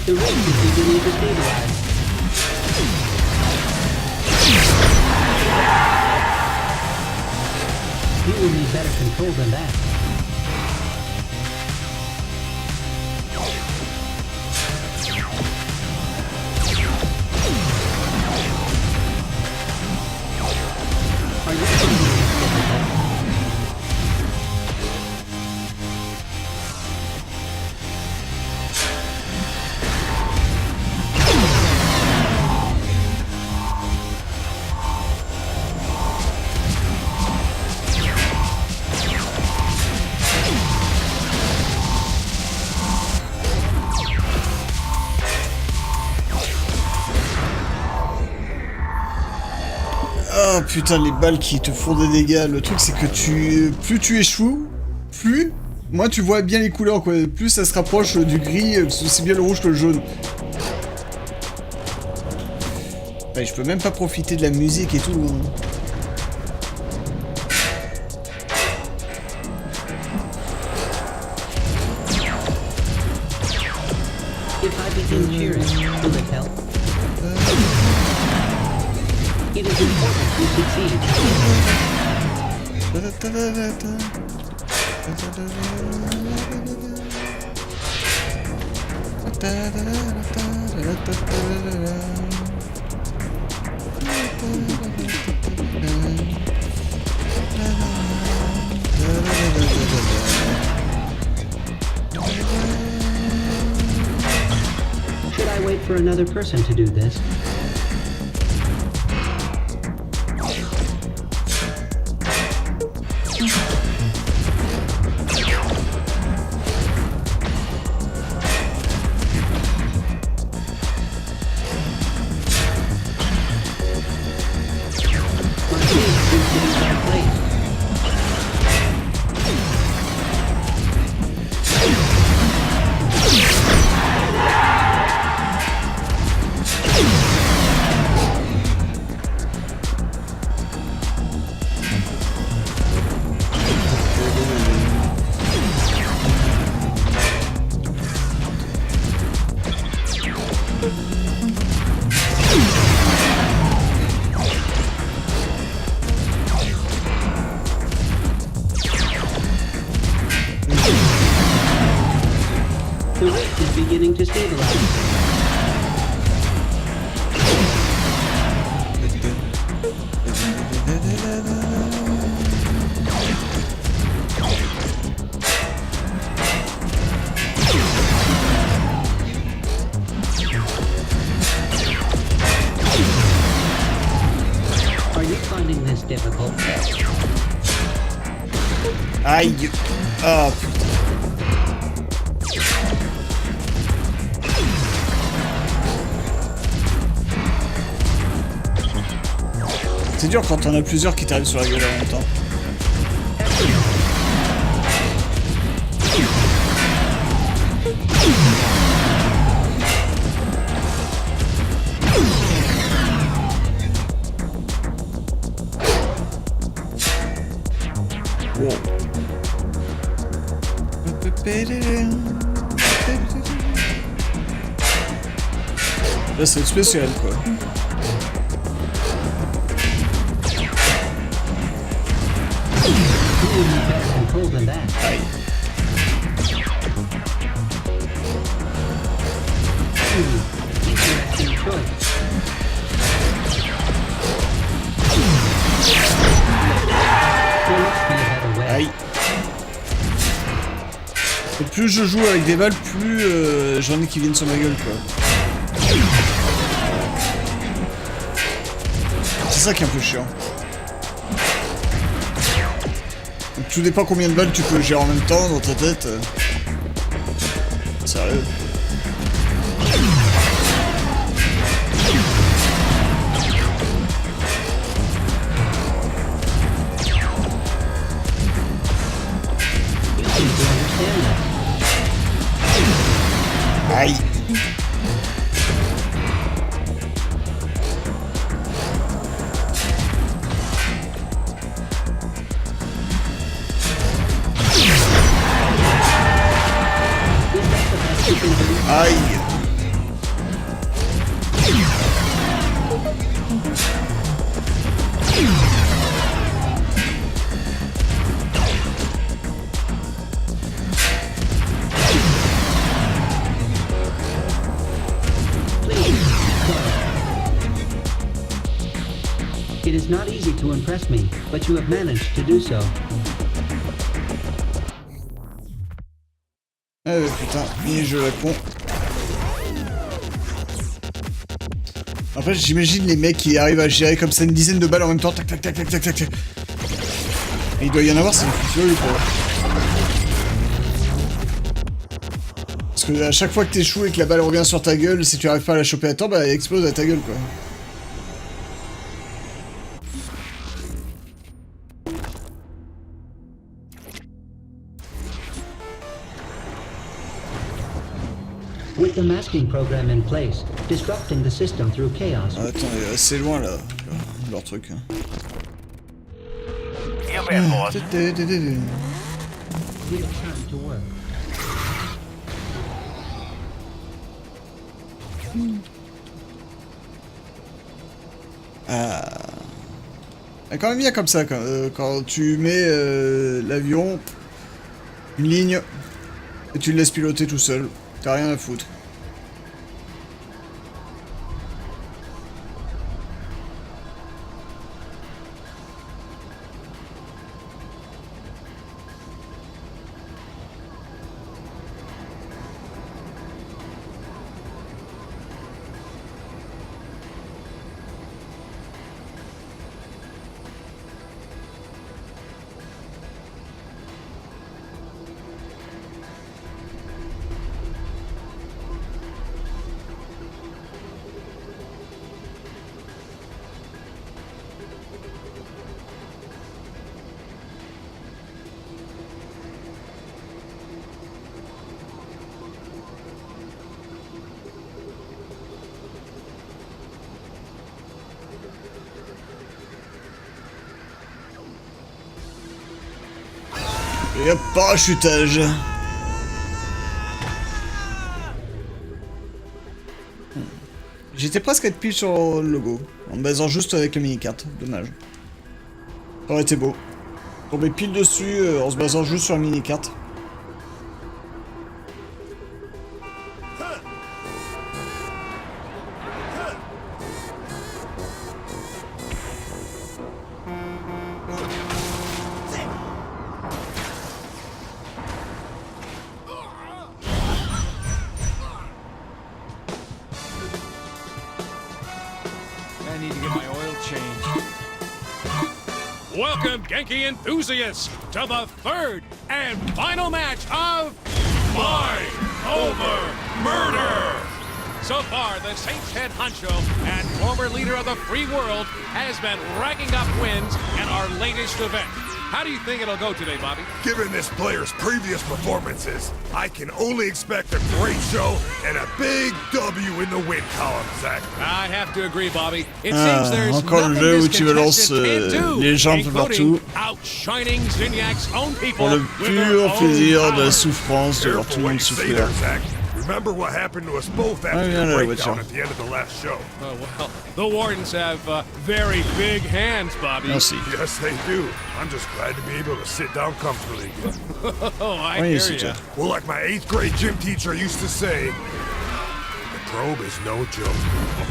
The ring is beginning to stabilize. You will need better control than that. Oh putain, les balles qui te font des dégâts. Le truc, c'est que plus tu échoues, plus... Moi, tu vois bien les couleurs, quoi. Plus ça se rapproche du gris, c'est bien le rouge que le jaune. Ouais, je peux même pas profiter de la musique et tout. If I begin cheering. Will it help? It is important to succeed. Should I wait for another person to do this? The rift is beginning to stabilize. Are you finding this difficult? Aïe. Ah putain. C'est dur quand on a plusieurs qui t'arrivent sur la gueule en même temps. Wow. Là c'est spécial quoi. Aïe. Aïe. Et plus je joue avec des balles, plus j'en ai qui viennent sur ma gueule quoi. C'est ça qui est un peu chiant. Donc, tout dépend combien de balles tu peux gérer en même temps dans ta tête. Sérieux. Aïe. Aïe. It is not easy to impress me, but you have managed to do so. Ah ouais, putain, mini-jeu la con. En fait, j'imagine les mecs qui arrivent à gérer comme ça une dizaine de balles en même temps, tac tac tac tac tac tac tac. Et il doit y en avoir, c'est furieux quoi. Parce que à chaque fois que t'échoues et que la balle revient sur ta gueule, si tu arrives pas à la choper à temps, bah elle explose à ta gueule quoi. With the masking program in place, disrupting the system through chaos. Ah, attends, il est assez loin là, leur truc. Hein. You bet, boss. Give it time to work. Quand même bien comme ça, quand tu mets l'avion, une ligne, et tu le laisses piloter tout seul. T'as rien à foutre. Et hop, parachutage. J'étais presque à être pile sur le logo, en me basant juste avec le mini-carte, dommage. Ça aurait été beau. Tomber pile dessus en se basant juste sur la mini-carte. I need to get my oil changed. Welcome, Genki enthusiasts, to the third and final match of Mind Over Murder! So far, the Saints head honcho and former leader of the free world has been racking up wins in our latest event. How do you think it'll go today, Bobby? Given this player's previous performances, I can only expect a great show and a big W in the win column, Zach. I have to agree, Bobby. It seems there's encore le nothing jeu où this tu balances contestant can't do, les gens un peu including partout. outshining Zyniak's own people Pour le with their pur own plaisir de la power. souffrance, de voir tout Careful le what monde you say souffrir. there, Zach. Remember what happened to us both after yeah, the no, breakdown sure. at the end of the last show. Oh, well, the Wardens have very big hands, Bobby. Merci. Yes, they do. I'm just glad to be able to sit down comfortably again. Oh, I Oui, hear c'est you. ça. Well, like my 8th grade gym teacher used to say, the probe is no joke.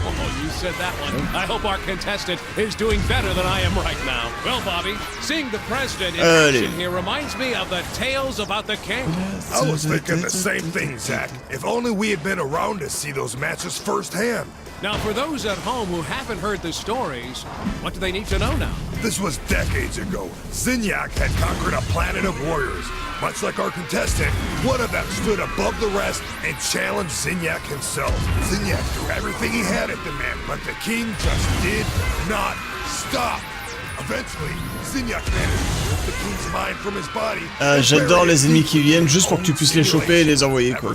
Oh, you said that one. I hope our contestant is doing better than I am right now. Well, Bobby, seeing the president in action here reminds me of the tales about the king. I was thinking the same thing, Zach. If only we had been around to see those matches firsthand. Now, for those at home who haven't heard the stories, what do they need to know now? This was decades ago. Zinyak had conquered a planet of warriors. Much like our contestant, one of them stood above the rest and challenged Zinyak himself. Zinyak threw everything he had at the man, but the king just did not stop. Eventually, Zinyak managed to rip the king's mind from his body. J'adore les ennemis qui viennent juste pour que tu puisses les choper et les envoyer, quoi.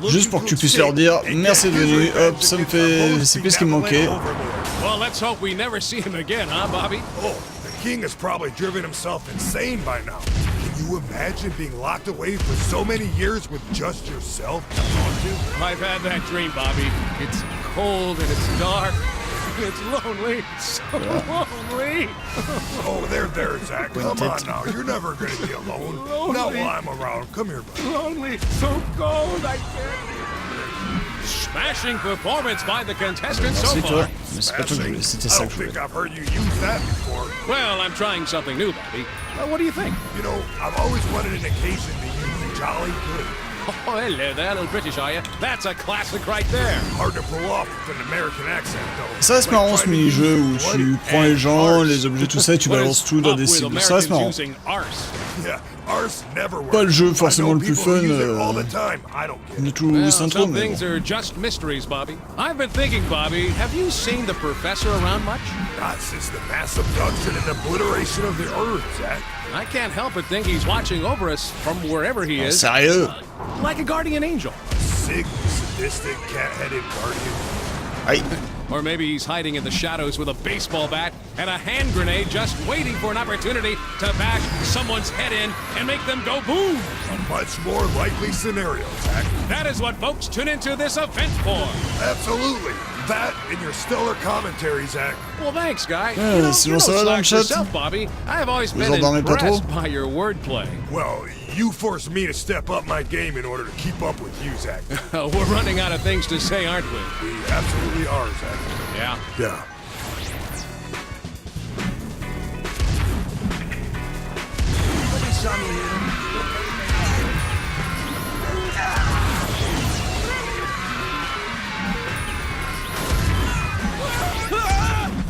Juste pour que tu puisses leur dire merci de venir, hop, ça me fait. C'est plus ce qui me manquait. Well, let's hope we never see him again, huh, Bobby? Oh, the king has probably driven himself insane by now. Can you imagine being locked away for so many years with just yourself to talk to? I've had that dream, Bobby. It's cold and it's dark. It's lonely. It's so lonely. Oh, there, Zach. Come on now. You're never going to be alone. Not while I'm around. Come here, buddy. Lonely. So cold. I can't. Smashing performance by the contestant so C'est toi. far. Mais c'est pas toi que je voulais, c'était I ça don't que je voulais. think I've heard you use that before. Well, I'm trying something new, Bobby. What do you think? You know, I've always wanted an occasion to use jolly good. Oh, hello there, little British, are you? That's a classic right there. Hard to pull off with an American accent, though. Ça reste marrant ce mini-jeu où tu prends les gens, les objets, tout ça, et tu What is balances tout dans up des with cibles. Ça reste marrant. Americans using arse? Yeah, ours never works. Pas le jeu I forcément know le plus people who fun, use it all the time. I don't get de it. tout Well, c'est trop, some mais things bon. are just mysteries, Bobby. I've been thinking, Bobby, have you seen the professor around much? Not since the mass abduction and obliteration of the Earth, Zach. I can't help but think he's watching over us from wherever he is. Sérieux? Like a guardian angel. Sick, sadistic, cat-headed guardian. Aïe. Or maybe he's hiding in the shadows with a baseball bat and a hand grenade just waiting for an opportunity to bash someone's head in and make them go boom. A much more likely scenario, Zach. That is what folks tune into this event for. Absolutely. That and your stellar commentary, Zach. Well, thanks, guy. Ouais, sinon ça va dans le chat. Yourself, Bobby. I've always Vous been endormez pas trop? impressed by your wordplay. Well, you forced me to step up my game in order to keep up with you, Zach. We're running out of things to say, aren't we? We absolutely are, Zach. Yeah. Yeah.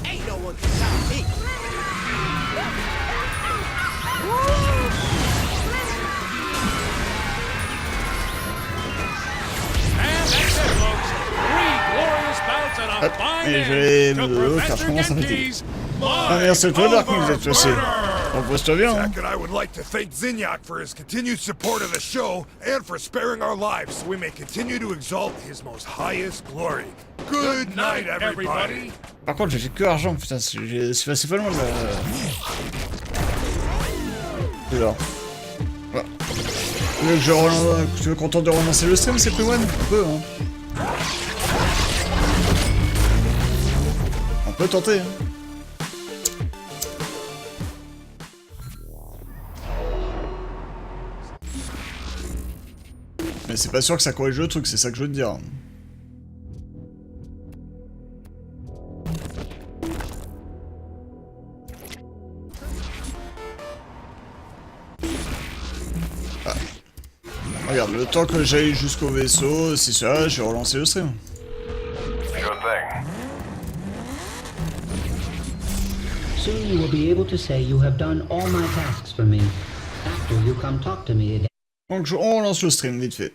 Ain't no one can stop me. And that's it, folks. 3 glorious bouts and a Hop, fine et je end vais to me car Professor je commence à fatiguer. Genki's Ah merde, c'est toi Dark vous êtes passé. Murder. Repose-toi bien, hein. Zach and I would like to thank Zinyak for his continued support of the show and for sparing our lives so we may continue to exalt his most highest glory. Good night, everybody. Par contre, j'ai fait que argent, putain, c'est passé pas loin de la... C'est là. Voilà. Tu veux qu'on tente de relancer le stream, c'est plus one? On peut, hein. On peut tenter, hein. Mais c'est pas sûr que ça corrige le truc, c'est ça que je veux te dire. Ah. Regarde, le temps que j'aille jusqu'au vaisseau, c'est ça, j'ai relancé le stream. Sure thing. Soon you will be able to say you have done all my tasks for me. After you come talk to me again. Donc on relance le stream vite fait.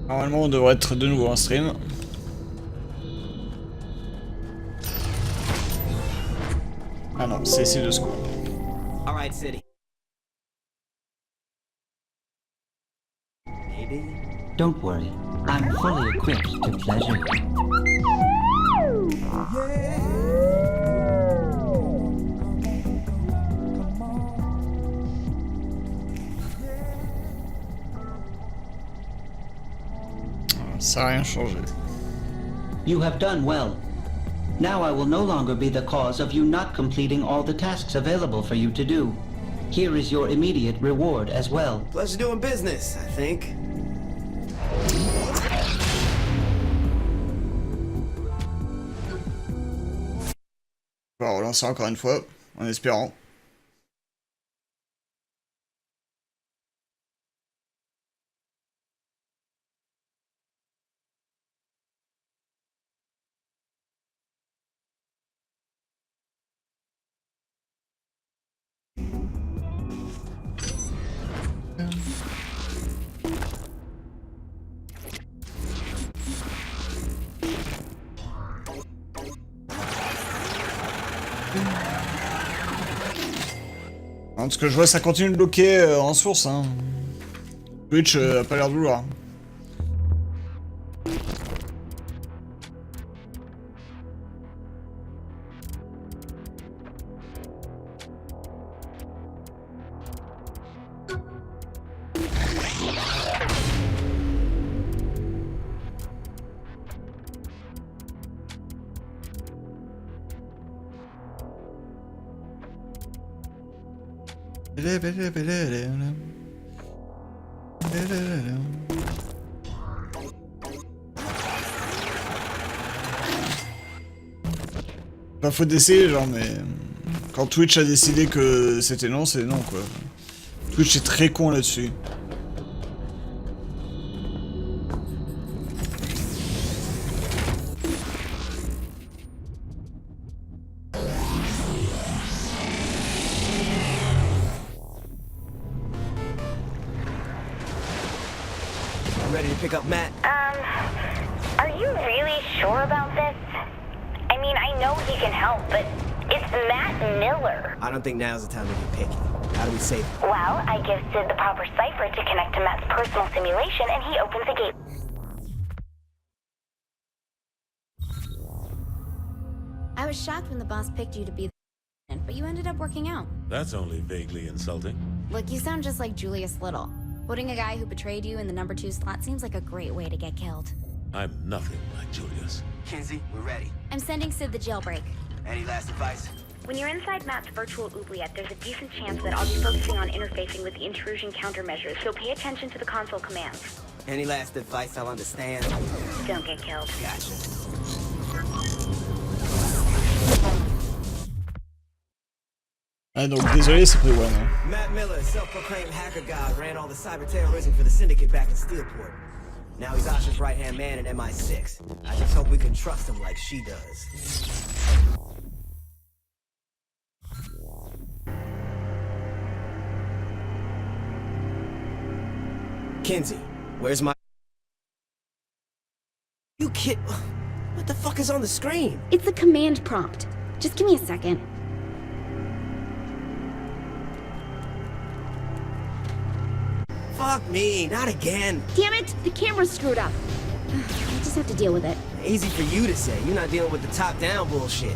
Normalement on devrait être de nouveau en stream. Ah non, c'est ici de secours. All right, City. Maybe. Don't worry, I'm fully equipped to pleasure you. Ça n'a rien changé. You have done well. Now I will no longer be the cause of you not completing all the tasks available for you to do. Here is your immediate reward as well. Pleasure doing business, I think. On va relancer encore une fois, en espérant. En tout cas, je vois ça continue de bloquer en source. Hein. Twitch a pas l'air de vouloir. Pas faute d'essayer, genre, mais... Quand Twitch a décidé que c'était non, c'est non, quoi. Twitch est très con là-dessus. Ready to pick up Matt? Are you really sure about this? I mean, I know he can help, but it's Matt Miller. I don't think now's the time to be picky. How do we save him? Well, I give Sid the proper cipher to connect to Matt's personal simulation, and he opens the gate. I was shocked when the boss picked you to be the but you ended up working out. That's only vaguely insulting. Look, you sound just like Julius Little. Putting a guy who betrayed you in the number 2 slot seems like a great way to get killed. I'm nothing like Julius. Kinsey, we're ready. I'm sending Sid the jailbreak. Any last advice? When you're inside Matt's virtual oubliette, there's a decent chance that I'll be focusing on interfacing with the intrusion countermeasures, so pay attention to the console commands. Any last advice I'll understand? Don't get killed. Gotcha. Ah, donc désolé, c'est pris one. Hein. Matt Miller, self-proclaimed hacker god, ran all the cyber terrorism for the Syndicate back in Steelport. Now he's Asha's right-hand man in MI6. I just hope we can trust him like she does. Kinsey, where's my... You kid... What the fuck is on the screen? It's a command prompt. Just give me a second. Fuck me, not again. Damn it! The camera's screwed up. I just have to deal with it. Easy for you to say. You're not dealing with the top-down bullshit.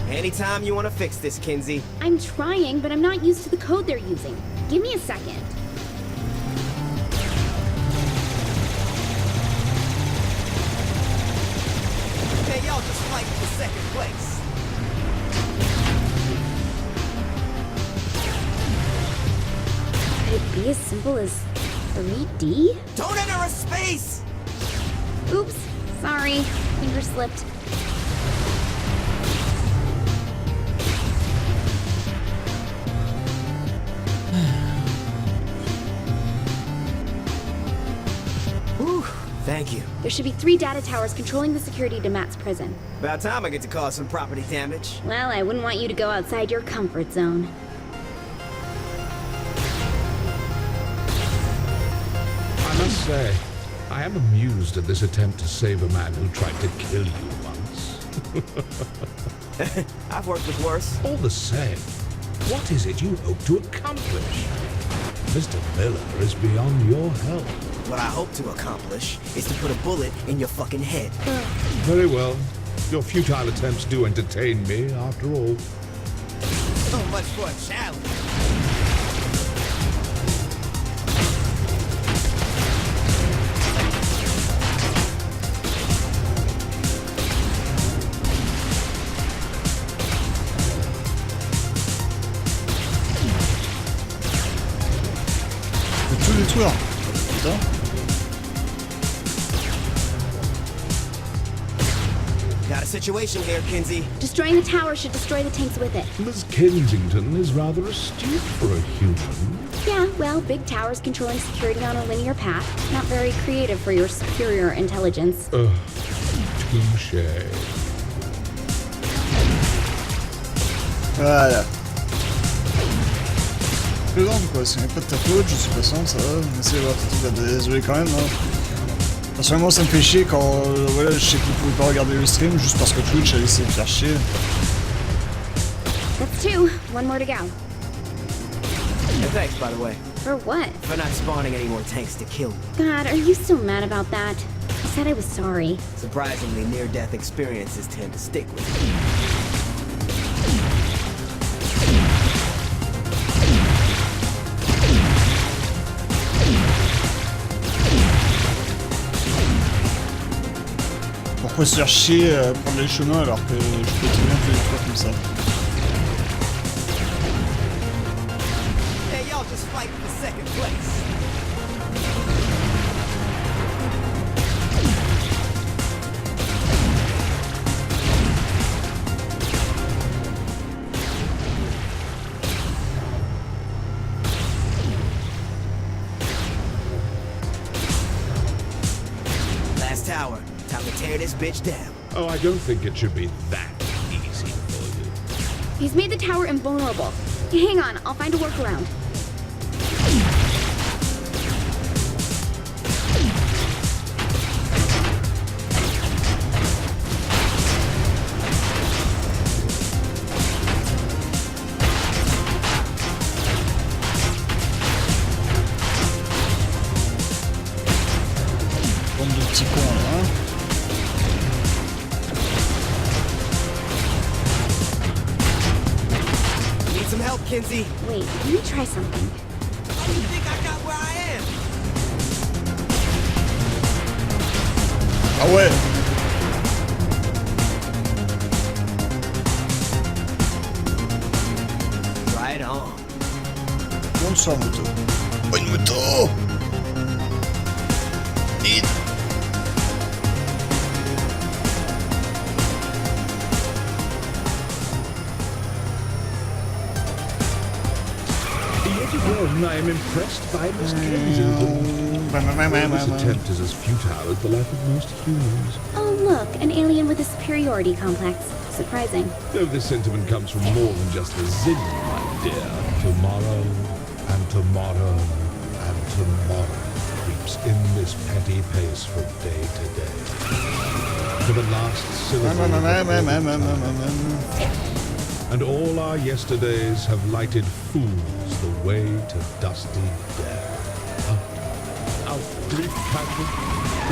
Anytime you want to fix this, Kinsey. I'm trying, but I'm not used to the code they're using. Give me a second. Hey, y'all just fight for second place. Could it be as simple as 3D? Don't enter a space! Oops, sorry. Finger slipped. Whew, thank you. There should be 3 data towers controlling the security to Matt's prison. About time I get to cause some property damage. Well, I wouldn't want you to go outside your comfort zone. I must say, I am amused at this attempt to save a man who tried to kill you once. I've worked with worse. All the same, what is it you hope to accomplish? Mr. Miller is beyond your help. What I hope to accomplish is to put a bullet in your fucking head. Very well. Your futile attempts do entertain me, after all. So much for a challenge. Je peux tout détruire. Putain. Got a situation here, Kinsey. Destroying the tower should destroy the tanks with it. Miss Kensington is rather astute for a human. Yeah, well, big towers controlling security on a linear path. Not very creative for your superior intelligence. Touché. Voilà. Plaisante quoi, ce n'est pas de ta faute, je suis passante, ça va, on essaie d'avoir tout truc, désolé quand même. Hein. Personnellement ça me fait chier quand voilà, je sais que vous pouvez pas regarder le stream juste parce que Twitch a essayé de faire chier. That's 2. One more to go. And thanks, by the way, For what? for not spawning any more tanks to kill me. God, are you still mad about that? I said I was sorry. Surprisingly, near-death experiences tend to stick with me. Pourquoi se faire chier à prendre les chemins alors que je peux très bien faire des trucs comme ça. Hey, y'all just fight for second place. this tower. Time to tear this bitch down. Oh, I don't think it should be that easy for you. He's made the tower invulnerable. Hang on, I'll find a workaround. Bande de petits cons là, hein. Need some help, Kinsey? Wait, let me try something. How do you think I got where I am? Ah ouais. Right on. Monte sur la moto. Oh, une moto. Vite. Yet again, I am impressed by Miss Kensington. This attempt is as futile as the life of most humans. Oh, look, an alien with a superiority complex. Surprising. Though this sentiment comes from more than just the zing, my dear. Tomorrow, and tomorrow, and tomorrow creeps in this petty pace from day to day. To the last syllable. And all our yesterdays have lighted fools the way to dusty death. Out, brief candle,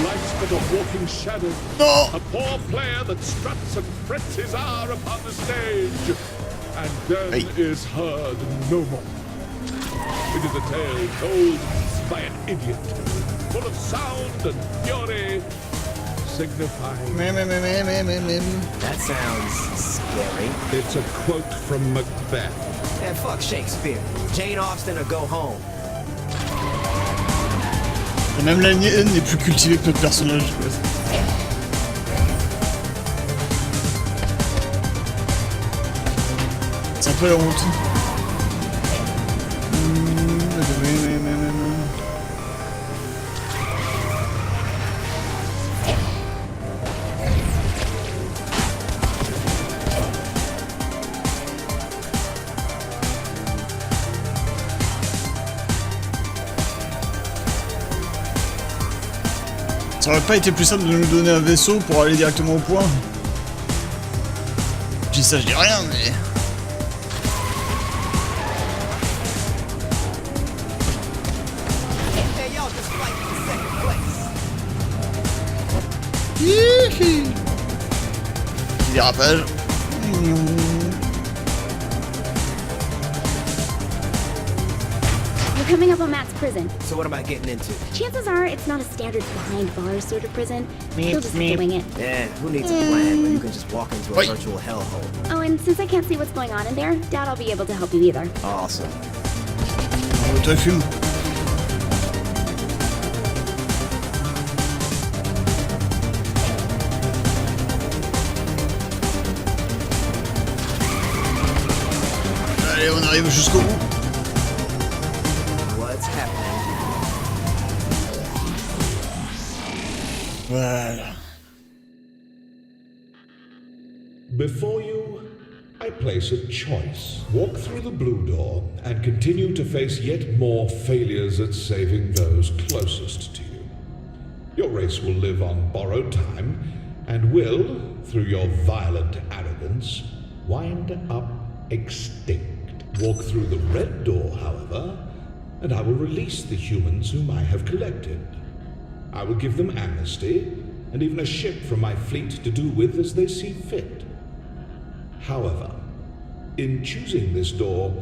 life's but a walking shadow. No! A poor player that struts and frets his hour upon the stage, and then Hey. is heard no more. It is a tale told by an idiot, full of sound and fury, signifying... That sounds scary. It's a quote from Macbeth. Man, fuck Shakespeare. Jane Austen or go home. Et même la mienne n'est plus cultivée que notre personnage. C'est un peu la honte. Ça aurait pas été plus simple de nous donner un vaisseau pour aller directement au point? Je dis ça, je dis rien, mais... Hey, y'all just fight for second place. Hihi. Dérapage. You're coming up on Matt's prison. So what am I getting into? Chances are it's not a standard behind bars sort of prison. You'll just have to wing it. Yeah, who needs a plan when you can just walk into a Wait. virtual hellhole? Oh, and since I can't see what's going on in there, doubt I'll be able to help you either. Awesome. Oh, toi, fume. Allez, on arrive jusqu'au bout. What's happening? Voilà. Before you, I place a choice. Walk through the blue door and continue to face yet more failures at saving those closest to you. Your race will live on borrowed time and will, through your violent arrogance, wind up extinct. Walk through the red door, however, and I will release the humans whom I have collected. I will give them amnesty and even a ship from my fleet to do with as they see fit. However, in choosing this door,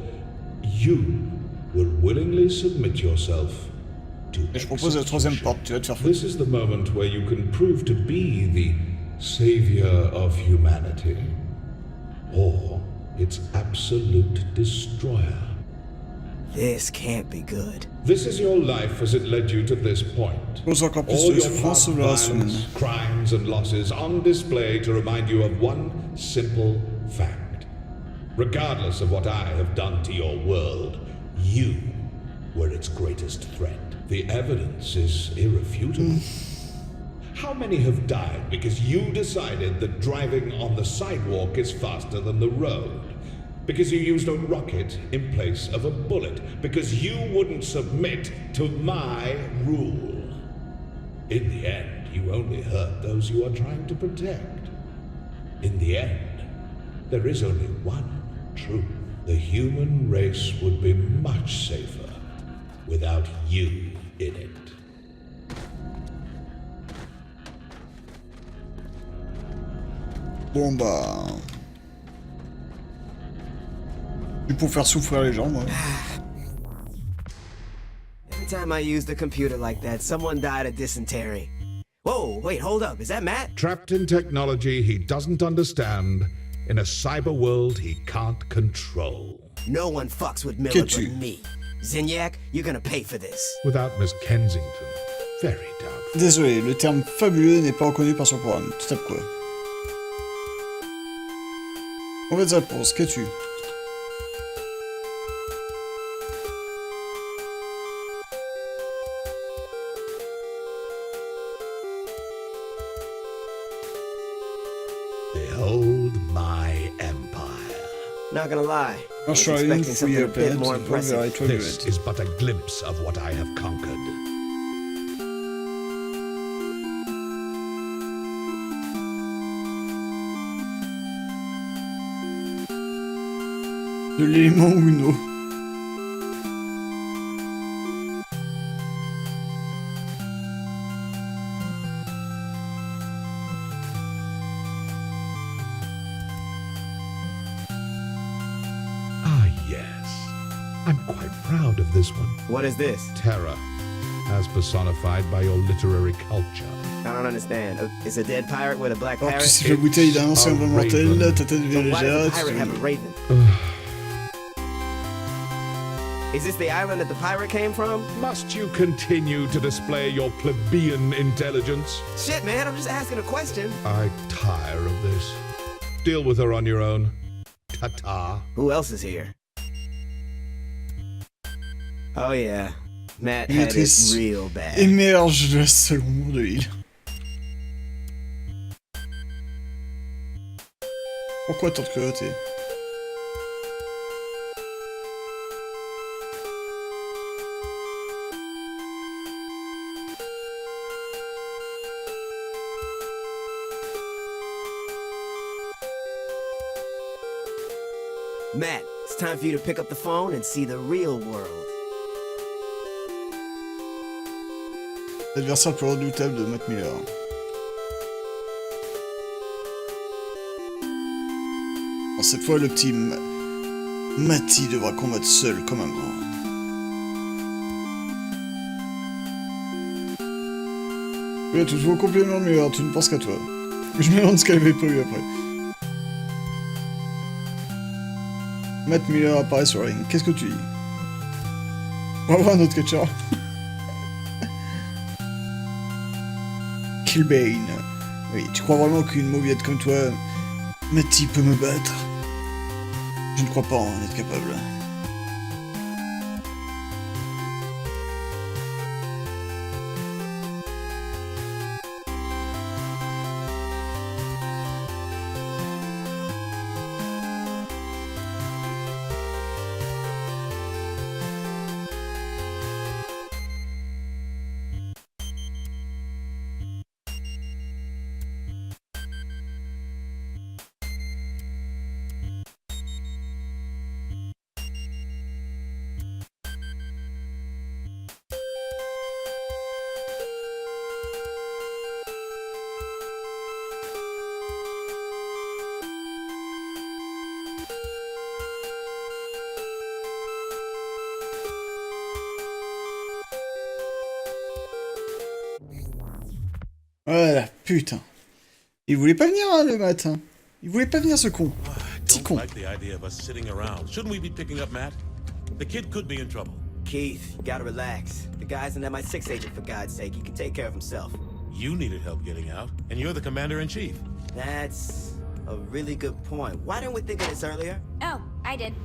you will willingly submit yourself to Et je propose la troisième porte, tu vas te faire foutre. This is the moment where you can prove to be the savior of humanity, or its absolute destroyer. This can't be good. This is your life as it led you to this point. Cause encore plus All de your souffrance past sous la race humaine. violence, crimes and losses on display to remind you of one simple fact. Regardless of what I have done to your world, you were its greatest threat. The evidence is irrefutable. How many have died because you decided that driving on the sidewalk is faster than the road? Because you used a rocket in place of a bullet? Because you wouldn't submit to my rule? In the end, you only hurt those you are trying to protect. In the end, there is only one truth. The human race would be much safer without you in it. Bon bah... C'est pour faire souffrir les gens, moi. Every time I used a computer like that, someone died of dysentery. Whoa, wait, hold up. Is that Matt? Trapped in technology he doesn't understand, in a cyber world he can't control. No one fucks with Miller but me. Zinyak, you're gonna pay for this. Without Miss Kensington, very doubtful. Désolé, le terme fabuleux n'est pas reconnu par son programme. Tu tapes quoi? Mauvaise réponse, qu'as-tu? Behold my empire. Not gonna lie. I was expecting something a bit more impressive. This is but a glimpse of what I have conquered. De l'élément Uno. Ah, yes. I'm quite proud of this one. What is this? Terror, as personified by your literary culture. I don't understand. Is a dead pirate with a black Alors parrot? tu siffles la bouteille d'un ancien vin mortel, ta tête devient So why does légère. the pirate have a raven? Is this the island that the pirate came from? Must you continue to display your plebeian intelligence? Shit, man, I'm just asking a question. I tire of this. Deal with her on your own. Ta-ta. Who else is here? Oh yeah, Matt had it real bad. Émerge de la seconde de l'île. Pourquoi tant de cruauté? Matt, it's time for you to pick up the phone and see the real world. L'adversaire le plus redoutable de Matt Miller. Bon, cette fois, le petit Matty devra combattre seul comme un grand. Oui, tous vos compléments Miller, tu ne penses qu'à toi. Je me demande ce qu'elle avait pas eu après. Matt Miller apparaît sur la ligne. Qu'est-ce que tu dis? On va voir un autre catcheur. Killbane. Oui, tu crois vraiment qu'une mauviette comme toi, Matty, peut me battre? Je ne crois pas en être capable. Voilà, putain. Il voulait pas venir hein, le matin. Il voulait pas venir ce con. Petit con. Like the idea of us sitting around. Shouldn't we be picking up Matt? The kid could be in trouble. Keith, you gotta relax. The guy's an MI6 agent, for God's sake. He can take care of himself. You needed help getting out, and you're the commander-in-chief. That's a really good point. Why didn't we think of this earlier? Oh, I did.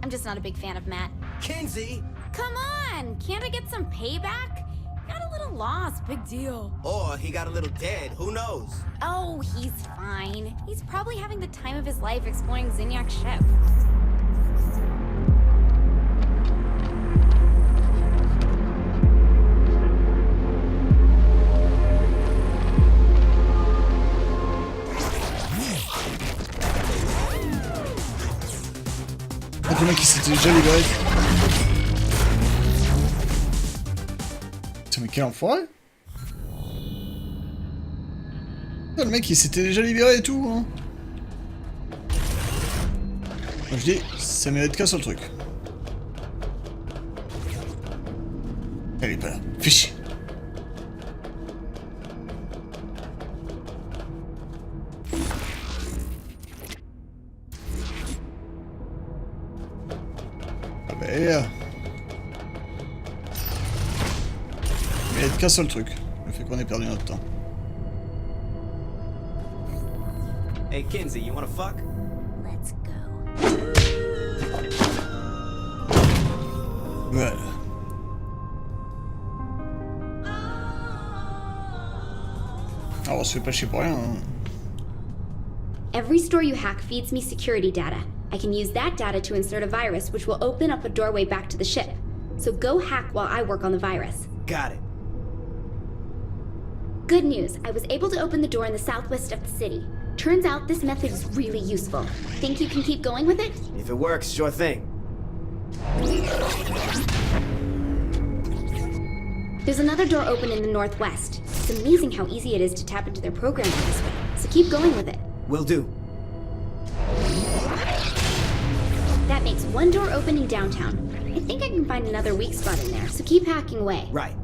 I'm just not a big fan of Matt. Kinsey! Come on! Can't I get some payback? Got a little got lost, big deal. Or he got a little dead, who knows? Oh, he's fine. He's probably having the time of his life exploring Zinyak's ship. Le mec il s'était déjà libéré. Putain mais quel enfoiré. Putain, le mec il s'était déjà libéré et tout hein. Moi, je dis, ça mérite qu'un seul truc. Elle est pas là. Fais chier. Ah bah elle est là. Il mérite qu'un seul truc. Le fait qu'on ait perdu notre temps. Hey Kinsey, you wanna fuck? Let's go. Voilà. Ah, on se fait pas chier pour rien. Hein. Every store you hack feeds me security data. I can use that data to insert a virus, which will open up a doorway back to the ship. So go hack while I work on the virus. Got it. Good news, I was able to open the door in the southwest of the city. Turns out this method is really useful. Think you can keep going with it? If it works, sure thing. There's another door open in the northwest. It's amazing how easy it is to tap into their programming this way. So keep going with it. Will do. That makes one door open in downtown. I think I can find another weak spot in there, so keep hacking away. Right.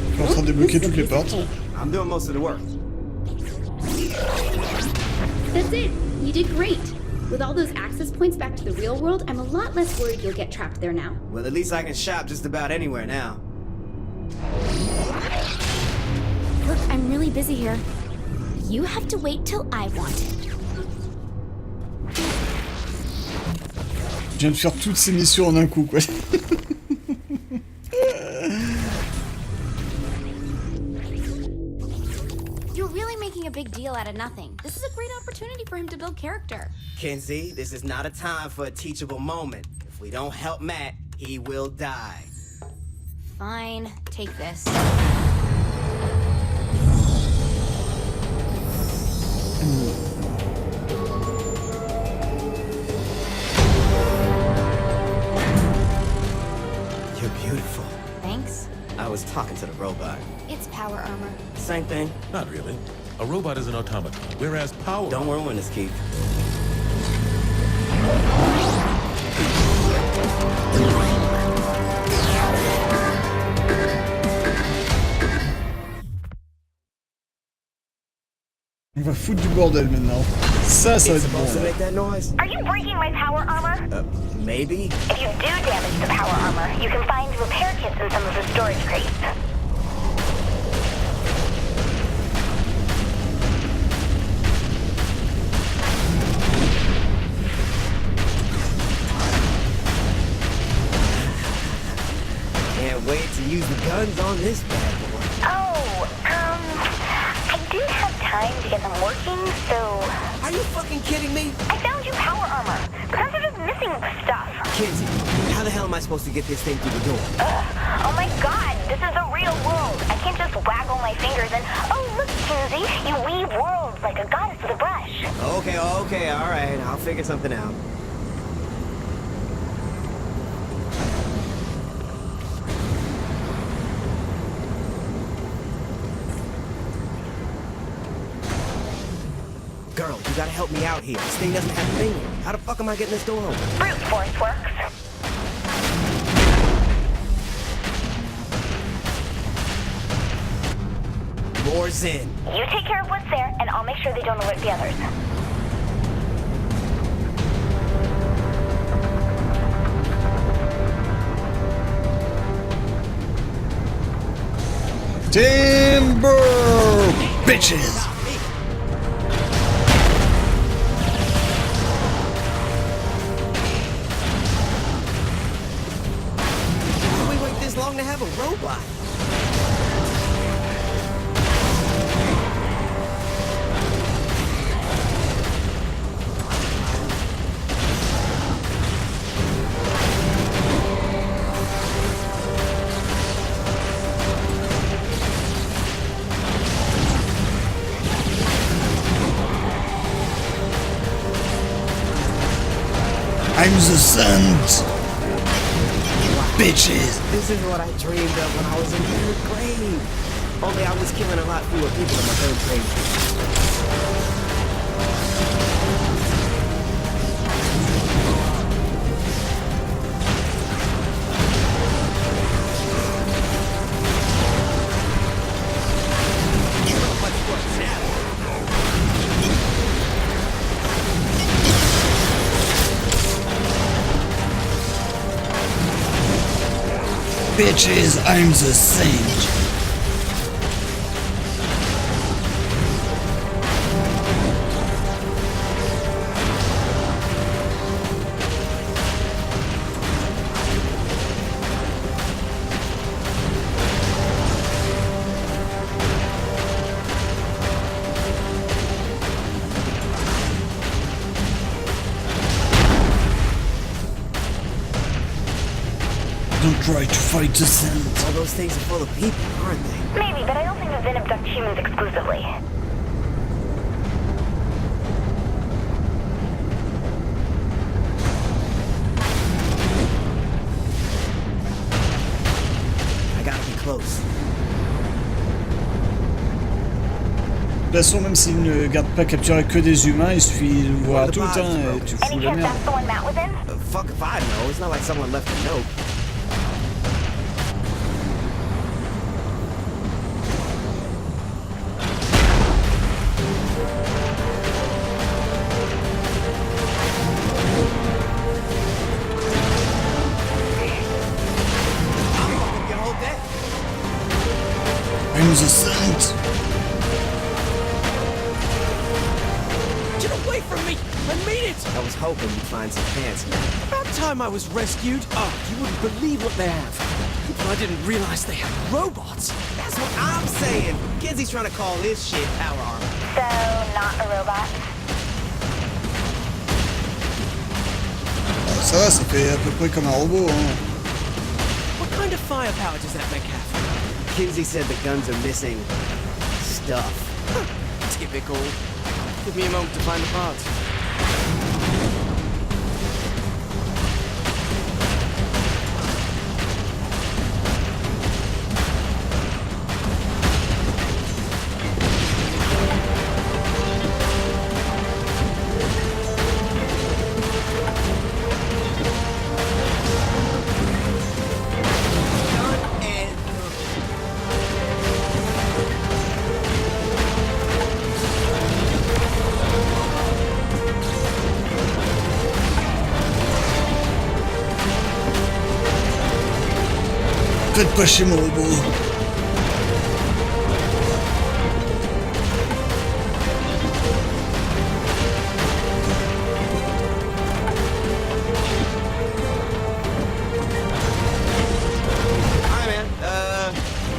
Je suis en train de débloquer toutes les portes. I'm doing most of the work. That's it. You did great. With all those access points back to the real world, I'm a lot less worried you'll get trapped there now. Well, at least I can shop just about anywhere now. Look, I'm really busy here. You have to wait till I want it. Je viens de faire toutes ces missions en un coup, quoi. You're really making a big deal out of nothing. This is a great opportunity for him to build character. Kinsey, this is not a time for a teachable moment. If we don't help Matt, he will die. Fine, take this. You're beautiful. Thanks. I was talking to the robot. It's power armor. Same thing. Not really. A robot is an automaton, whereas power... Don't ruin this, Keith. On va foutre du bordel maintenant. Ça va It's être bon. supposed to make that noise? Are you breaking my power armor? Maybe. If you do damage the power armor, you can find repair kits in some of the storage crates. Can't wait to use the guns on this bad boy. I didn't have time to get them working, so... Are you fucking kidding me? I found you power armor. The guns are just missing stuff. Kinsey, how the hell am I supposed to get this thing through the door? Oh my god, this is the real world. I can't just waggle my fingers and... Oh, look, Kinsey, you weave worlds like a goddess with a brush. Okay, alright. I'll figure something out. Girl, you gotta help me out here. This thing doesn't have a finger. How the fuck am I getting this door open? Brute force works. Doors in. You take care of what's there, and I'll make sure they don't alert the others. Timber! Bitches! Why did we wait this long to have a I'm the Saint. Bitches. This is what I dreamed of when I was in 3rd grade. Only I was killing a lot fewer people in my 3rd grade. Bitches, I'm the Saint. Don't try to fight the Saint. All those things are full of people, aren't they? Maybe, but I don't think the Vin abduct humans exclusively. I gotta be close. De toute façon, même s'il ne garde pas capturer que des humains, il suffit de voir tout, hein, et tu fous Any la chance merde. that's the one Matt was in? Fuck if I know. It's not like someone left a note. I'm the Saint. Get away from me! I mean it! I was hoping you'd find some pants. About time I was rescued. Oh, you wouldn't believe what they have. But I didn't realize they had robots. That's what I'm saying. Kenzie's trying to call his shit power armor. So, not a robot? Ça va, ça fait à peu près comme un robot, hein. What kind of firepower does that make have? Kenzie said the guns are missing stuff. Typical. Give me a moment to find the parts. Faites pas chez mon robot. Hi, man.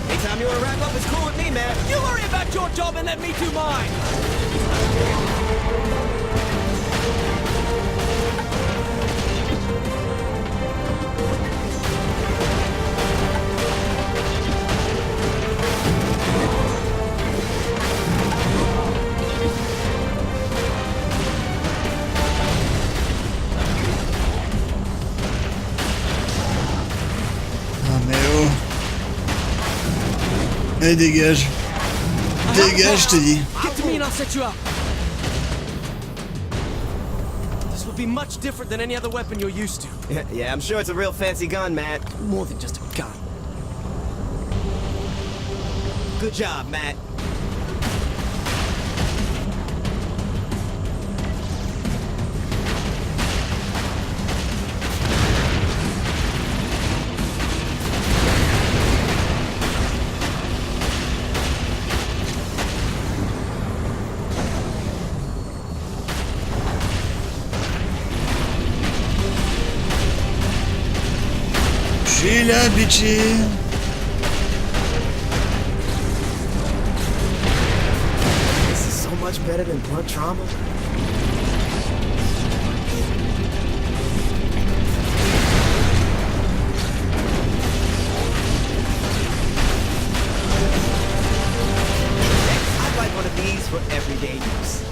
Anytime you want to wrap up, it's cool with me, man. You worry about your job and let me do mine! Ah mais oh. Allez, dégage. Dégage, je t'ai dit. Get to me and I'll set you up. This will be much different than any other weapon you're used to. Yeah, I'm sure it's a real fancy gun, Matt. More than just a gun. Good job, Matt. Je suis là, bitchy. This is so much better than blunt trauma. I'd like one of these for everyday use.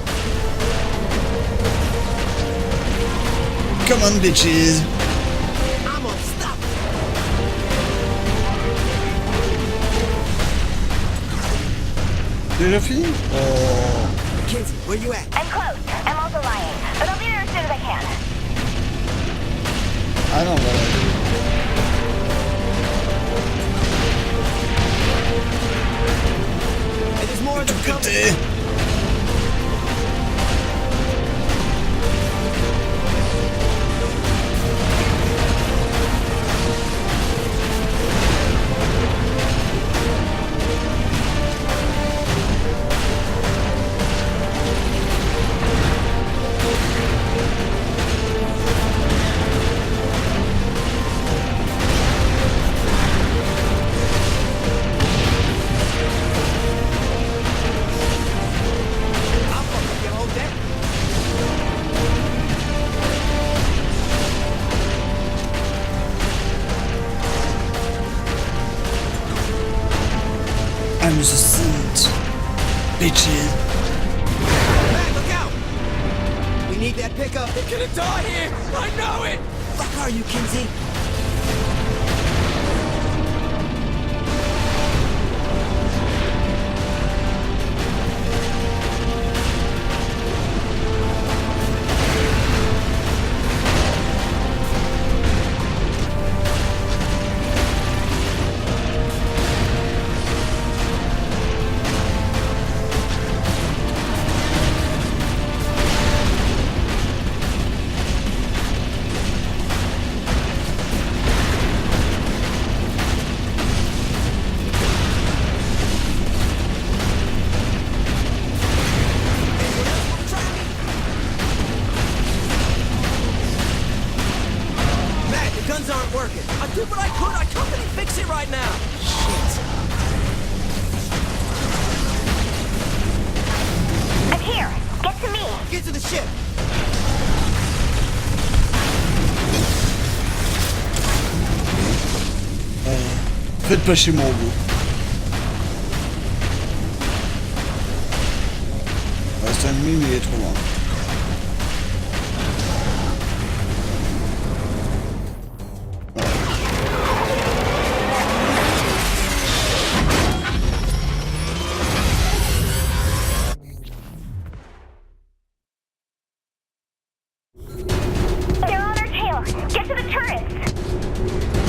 Come on, bitches. I'm unstoppable. Déjà fini? Oh. Kinsey, where you at? I'm close. I'm also lying, but I'll be there as soon as I can. Ah non, bah... Hey, there's more of them Tout coming. pété. I'll fucking get hold that. I'm the saint. Bitches. Matt, look out! We need that pickup. We're gonna die here! I know it! Fuck are you, Kinsey? Matt, the guns aren't working. I did what I could. I can't really fix it right now. Shit. I'm here. Get to me. Get to the ship. Faites pas chez moi, vous. C'est un mime, il est trop loin. They're on our tail. Get to the turrets.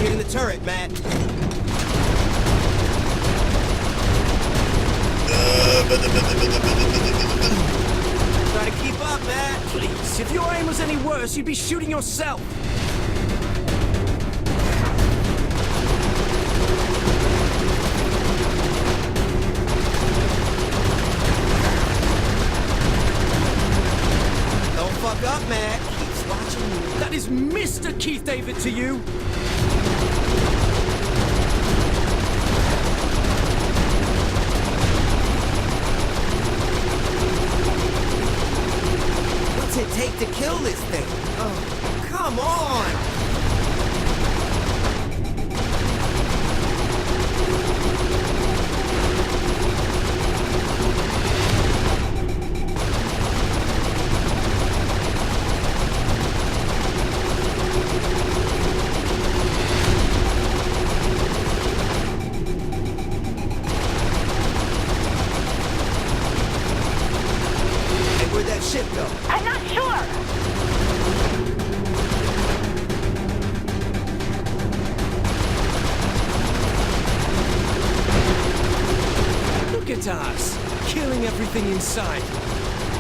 Get in the turret, Matt. Try to keep up, Matt. Please, if your aim was any worse, you'd be shooting yourself. Don't fuck up, Matt. Keeps watching you. That is Mr. Keith David to you. What's it take to kill this thing? Oh, come on! Hey, where'd that ship go? I'm not sure. Look at us, killing everything inside.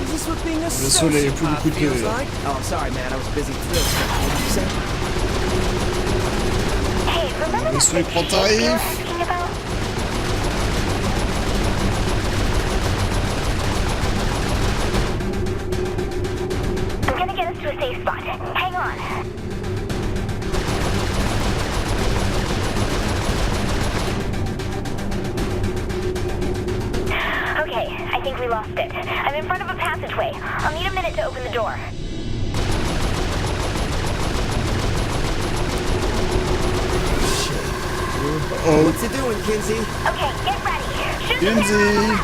Is this what being a soleil est plus sociopath beaucoup de feels PV. like? Oh, sorry, man. I was busy thrill stuff. What did you say? Hey, remember that Vaisseau big prend ship we were tarif. asking about? I'm gonna get us to a safe spot. Hang on. Okay, I think we lost it. I'm in front of a passageway. I'll need a minute to open the door. Oh, What's it doing, Kinsey? Okay, get ready. Shoot Kinsey!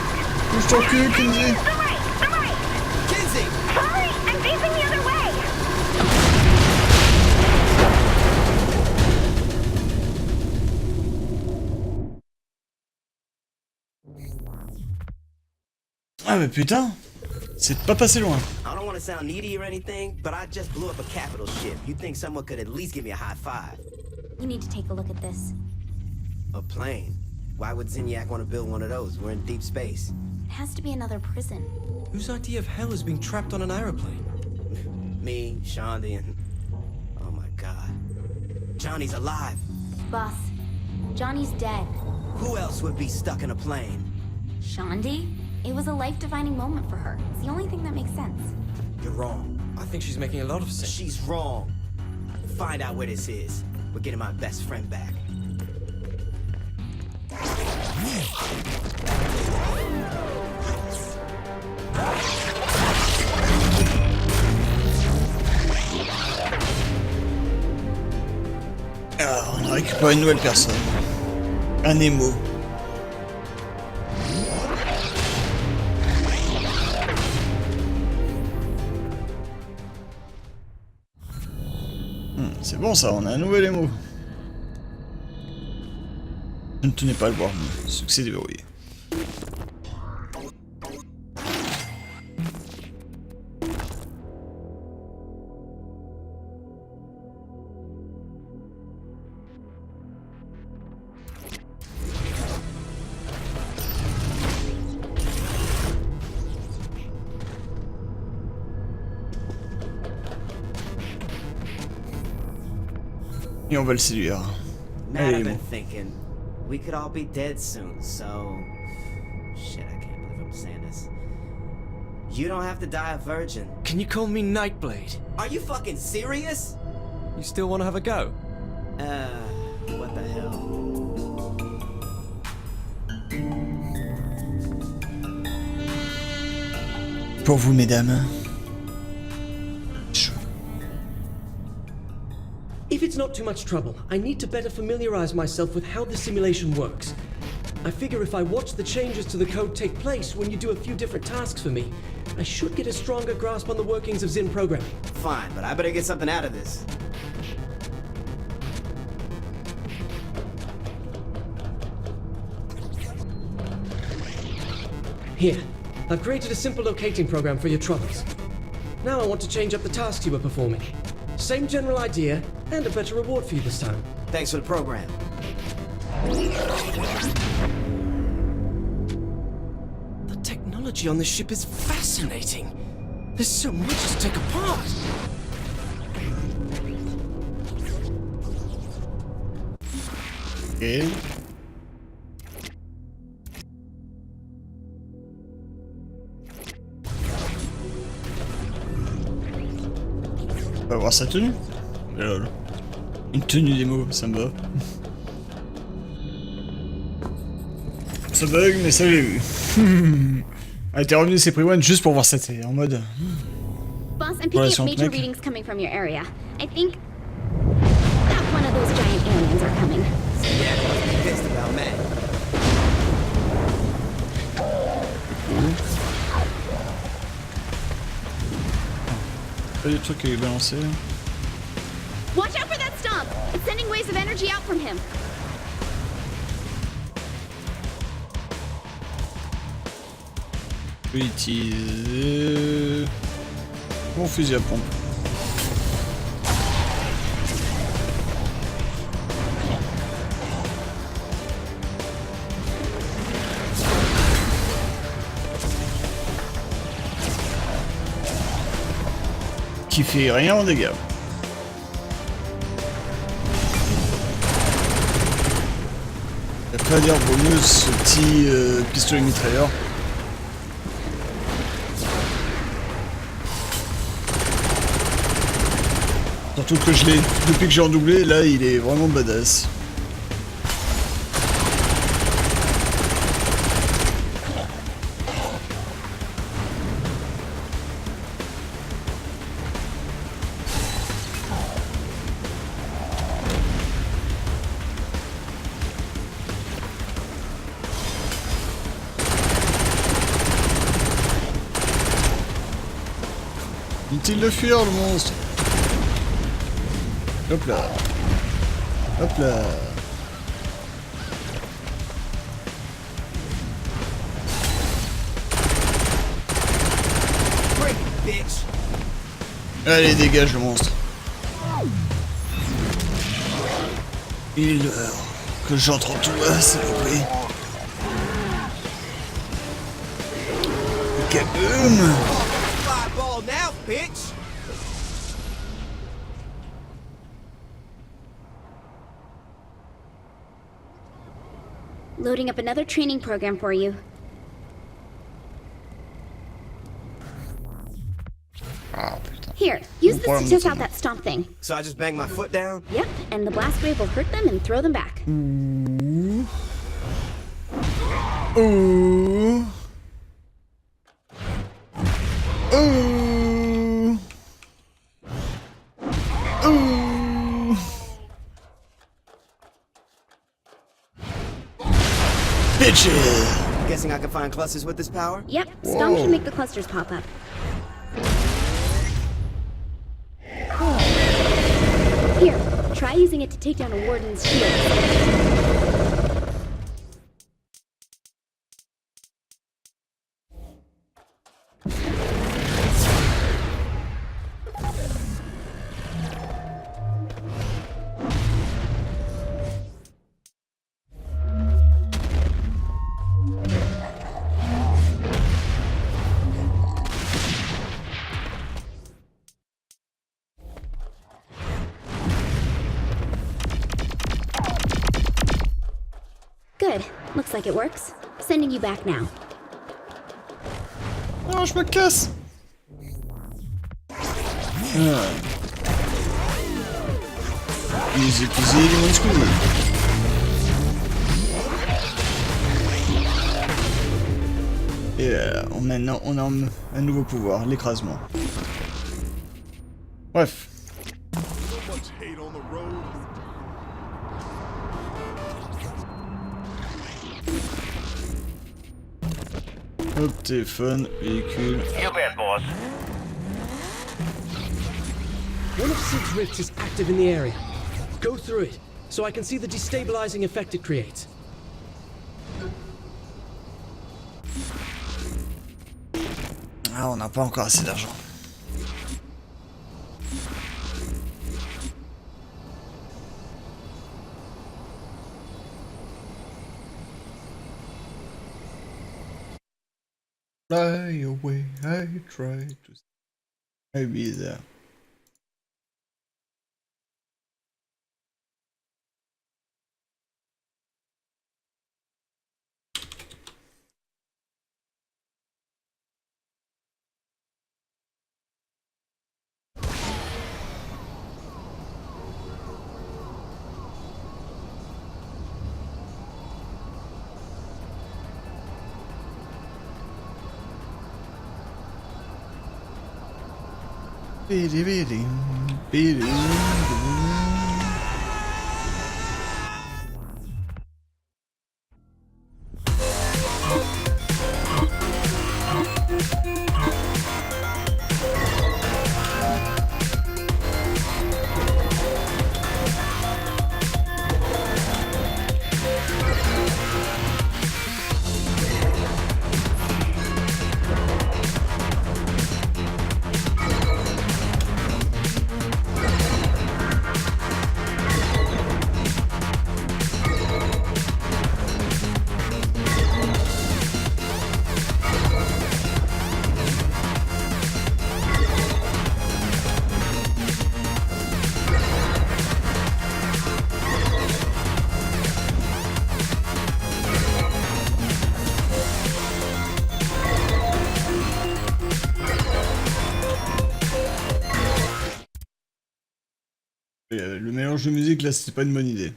Touche ton cul, Kinsey! The right, the right. Kinsey! Sorry, I'm facing the other way. Ah mais putain, c'est pas passé loin. I don't want to sound needy or anything, but I just blew up a capital ship. You'd think someone could at least give me a high five. You need to take a look at this. A plane? Why would Zinyak want to build one of those? We're in deep space. It has to be another prison. Whose idea of hell is being trapped on an aeroplane? Me, Shaundi, and... oh my god. Johnny's alive. Boss, Johnny's dead. Who else would be stuck in a plane? Shaundi? It was a life-defining moment for her. It's the only thing that makes sense. You're wrong. I think she's making a lot of sense. She's wrong. Find out where this is. We're getting my best friend back. Alors, on a récupéré une nouvelle personne. Un Nemo. C'est bon ça, on a un nouvel Nemo. Je ne tenais pas à le voir, mais succès déverrouillé. Et on va le séduire. Man, Allez, I've Nemo. been thinking we could all be dead soon, so... Shit, I can't believe I'm saying this. You don't have to die a virgin. Can you call me Nightblade? Are you fucking serious? You still want to have a go? What the hell? Pour vous, mesdames. If it's not too much trouble, I need to better familiarize myself with how the simulation works. I figure if I watch the changes to the code take place when you do a few different tasks for me, I should get a stronger grasp on the workings of Zin programming. Fine, but I better get something out of this. Here, I've created a simple locating program for your troubles. Now I want to change up the tasks you were performing. Same general idea, and a better reward for you this time. Thanks for the program. The technology on this ship is fascinating. There's so much to take apart. Ok. On va voir sa tenue. Lol. Une tenue démo, ça me va. Ça bug, mais ça j'ai vu. Elle était revenue de ses pre-one juste pour voir ça, c'est en mode. Boss, I'm picking up Relation major mec. readings coming from your area. I think that one of those giant aliens are coming. Yeah, I must be pissed about Matt. Pas des trucs à lui balancer. Watch out for that stomp! It's sending waves of energy out from him. Je peux utiliser mon fusil à pompe. Qui fait rien en dégâts. Après à dire vaut mieux ce petit pistolet mitrailleur. Surtout que je l'ai, depuis que j'ai redoublé, là il est vraiment badass. Inutile de fuir le monstre. Hop là. Hop là. Allez, dégage le monstre. Il est l'heure que j'entre en toi, s'il vous plaît. Kaboom! Fireball now, bitch! Loading up another training program for you. Ah, putain. Here, use this to test out that stomp thing. So I just bang my foot down? Yep, and the blast wave will hurt them and throw them back. Ooh. Ooh. Ooh. Ooh. Bitches. Guessing I can find clusters with this power? Yep, stomp should make the clusters pop up. Here, try using it to take down a warden's shield. Good. Looks like it works. Sending you back now. Oh, je me casse. Easy peasy, lemon squeezy. Et maintenant, on a un nouveau pouvoir, l'écrasement. Bref. Hop, téléphone, véhicule. You bet, boss. One of Sid's rifts is active in the area. Go through it, so I can see the destabilizing effect it creates. Ah, on n'a pas encore assez d'argent. Fly away, I try to be there. Le mélange de musique là, c'était pas une bonne idée.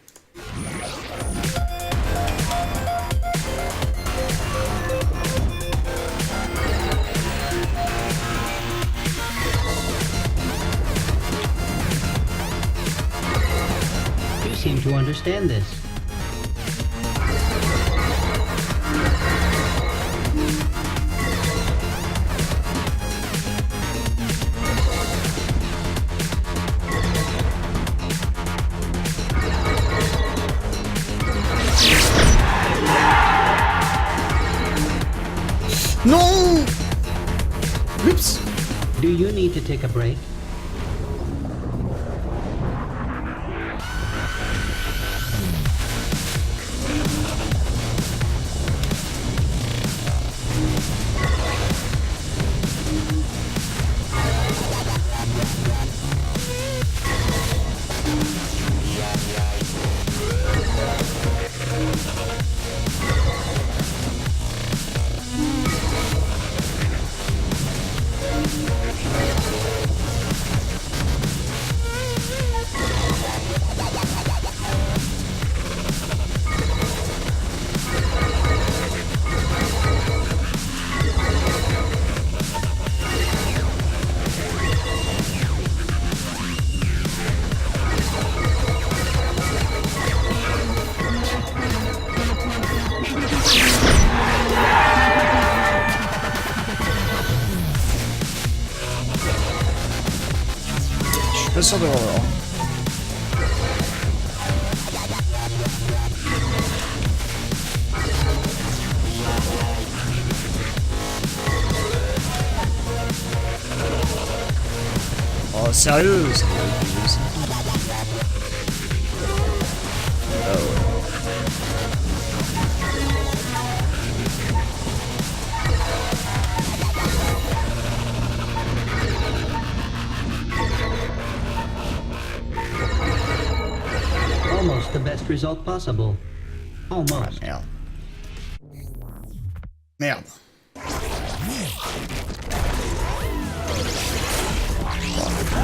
You seem to understand this. Non! Oups! Do you need to take a break? Pas sûr de voir. Oh, sérieux? Ah ouais. Almost the best result possible. Almost. Ah, merde. Merde.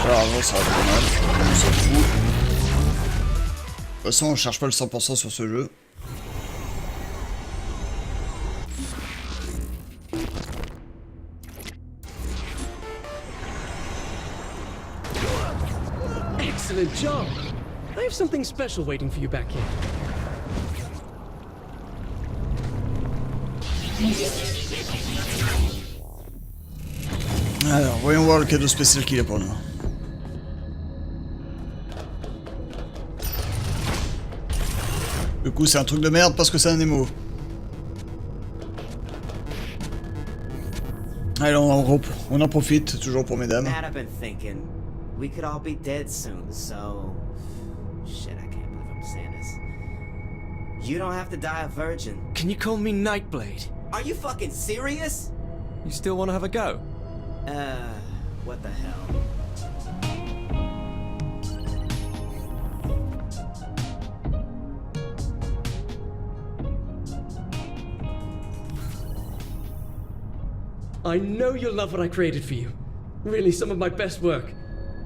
Alors avant ça va pas mal, on s'en fout. De toute façon on cherche pas le 100% sur ce jeu. Excellent job! I have something special waiting for you back here. Alors voyons voir le cadeau spécial qu'il a pour nous. Du coup c'est un truc de merde parce que c'est un émo. Allez on en profite toujours pour mesdames. Matt, I've been thinking. We could all be dead soon, so... Shit, I can't believe I'm saying this. You don't have to die a virgin. Can you call me Nightblade? Are you fucking serious? You still want to have a go? What the hell? I know you'll love what I created for you. Really, some of my best work.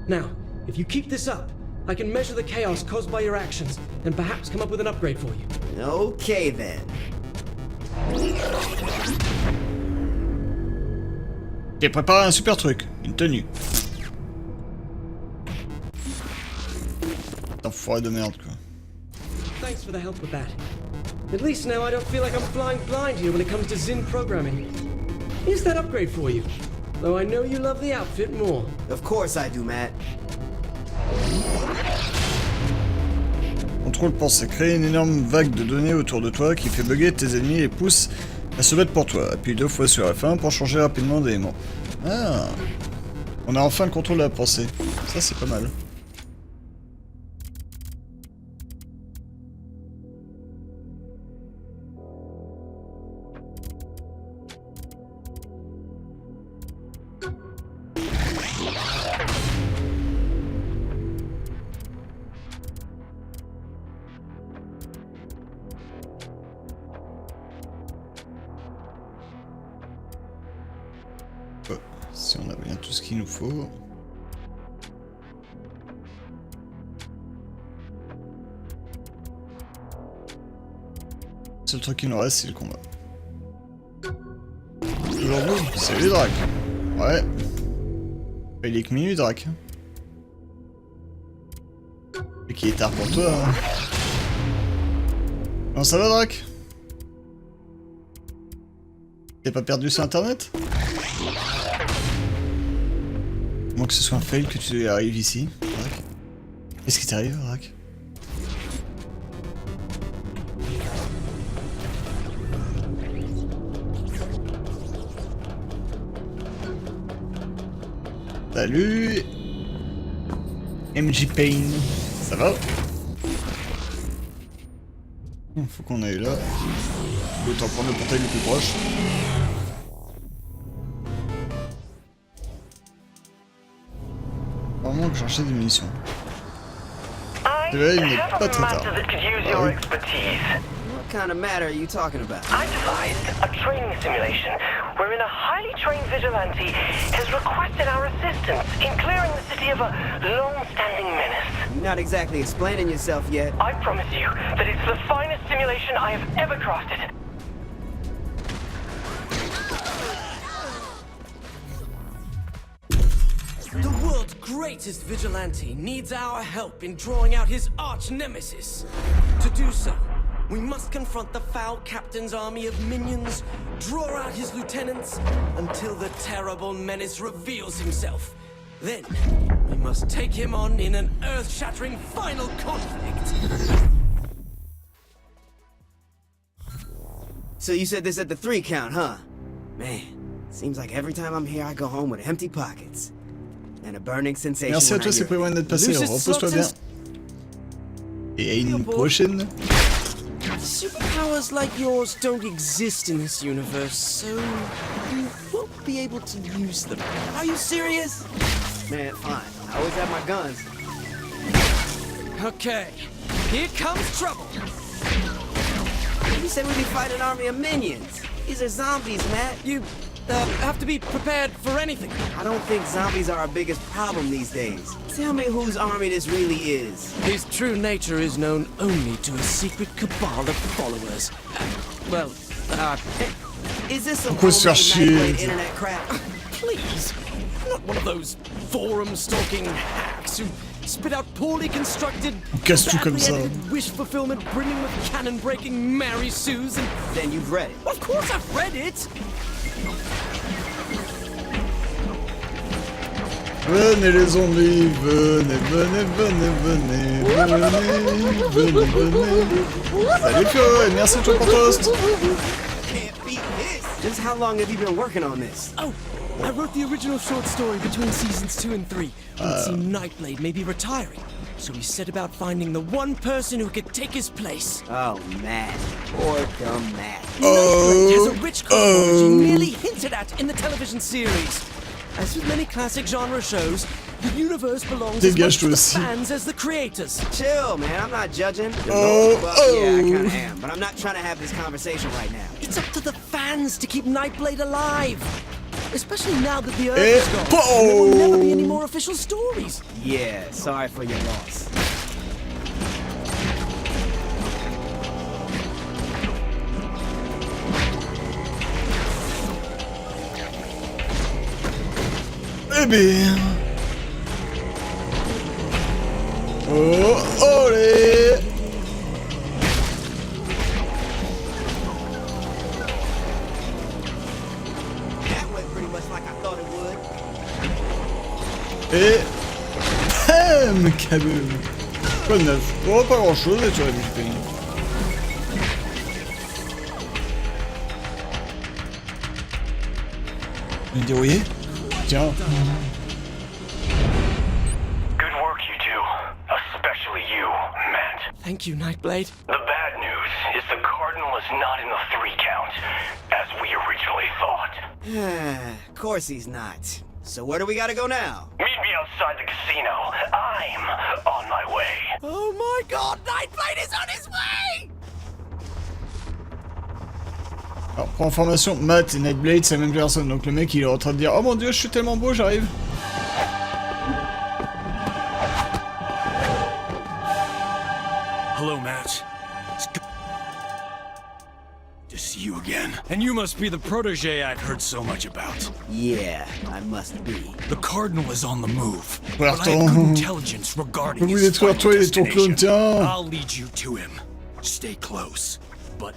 Now, if you keep this up, I can measure the chaos caused by your actions, and perhaps come up with an upgrade for you. Okay then. J'ai préparé un super truc, une tenue. Enfoiré de merde quoi. Thanks for the help with that. At least now I don't feel like I'm flying blind here when it comes to Zin programming. Here's that upgrade for you. Though I know you love the outfit more. Of course I do, Matt. Contrôle pensée. Créer une énorme vague de données autour de toi qui fait bugger tes ennemis et les pousse à se battre pour toi. Appuie 2 fois sur F1 pour changer rapidement d'élément. Ah. On a enfin le contrôle de la pensée. Ça c'est pas mal. Si on a bien tout ce qu'il nous faut. Le seul truc qui nous reste, c'est le combat. Toujours vous, c'est lui Drac. Ouais. Il est que minuit Drac. Et qui est tard pour toi. Hein. Comment ça va Drac? T'es pas perdu sur internet? Moins que ce soit un fail que tu arrives ici, Drac. Qu'est-ce qui t'arrive, Drac? Salut MJ Payne, ça va? Faut qu'on aille là. Autant prendre le portail le plus proche. Vraiment que j'enchaîne des munitions. Là, il n'est pas très tard. Ah oui. What kind of matter are you talking about? I devised a training simulation wherein a highly trained vigilante has requested our assistance in clearing the city of a long-standing menace. You're not exactly explaining yourself yet. I promise you that it's the finest simulation I have ever crafted. The world's greatest vigilante needs our help in drawing out his arch-nemesis. To do so, we must confront the foul captain's army of minions, draw out his lieutenants, until the terrible menace reveals himself. Then, we must take him on in an earth-shattering final conflict. So you said this at the 3 count, huh? Man, seems like every time I'm here I go home with empty pockets. And a burning sensation. Merci à toi, c'est prévu d'être passé. Repose-toi bien. Et à une prochaine. Superpowers like yours don't exist in this universe, so you won't be able to use them. Are you serious? Man, fine. I always have my guns. Okay, here comes trouble. You said we'd be fighting an army of minions. These are zombies, Matt. You have to be prepared for anything. I don't think zombies are our biggest problem these days. Tell me whose army this really is. His true nature is known only to a secret cabal of followers. Is this some Pourquoi se faire chier? internet crap? Please, I'm not one of those forum-stalking hacks who spit out poorly constructed, Casse-tout comme ça. edited wish fulfillment brimming with cannon-breaking Mary Sues and... Then you've read it. Of course I've read it! Venez les zombies, venez, venez, venez, venez, venez, venez, venez. Salut Flo, et merci toi pour toast. Can't beat this. Just how long have you been working on this? Oh, I wrote the original short story between seasons 2 and 3. It seemed Nightblade may be retiring, so we set about finding the one person who could take his place. Oh, Matt. Poor dumb Matt. Nightblade has a rich cosmology merely hinted at in the television series. As with many classic genre shows, the universe belongs as much to the fans as the creators. Chill, man. I'm not judging. Yeah, I kind of am. But I'm not trying to have this conversation right now. It's up to the fans to keep Nightblade alive. Especially now that the Earth is gone. And there will never be any more official stories. Yeah, sorry for your loss. Eh bien... Oh, olé! That went pretty much like I thought it would. Et... Bam! Kaboom! Quoi de neuf? Oh, pas grand chose, mais tu aurais dû payer. On est dérouillé? Tiens. Good work, you two. Especially you, Matt. Thank you, Nightblade. The bad news is the Cardinal is not in the 3 count, as we originally thought. Of course he's not. So where do we gotta go now? Meet me outside the casino. I'm on my way. Oh my god, Nightblade is on his way! Alors, pour information, Matt et Nightblade, c'est la même personne. Donc le mec, il est en train de dire « Oh mon dieu, je suis tellement beau, j'arrive !» Hello, Matt. It's good to see you again. And you must be the protege I've heard so much about. Yeah, I must be. The Cardinal is on the move. Well, but I have good intelligence regarding vous his détruire final toi et ton clone, destination. tiens. I'll lead you to him. Stay close, but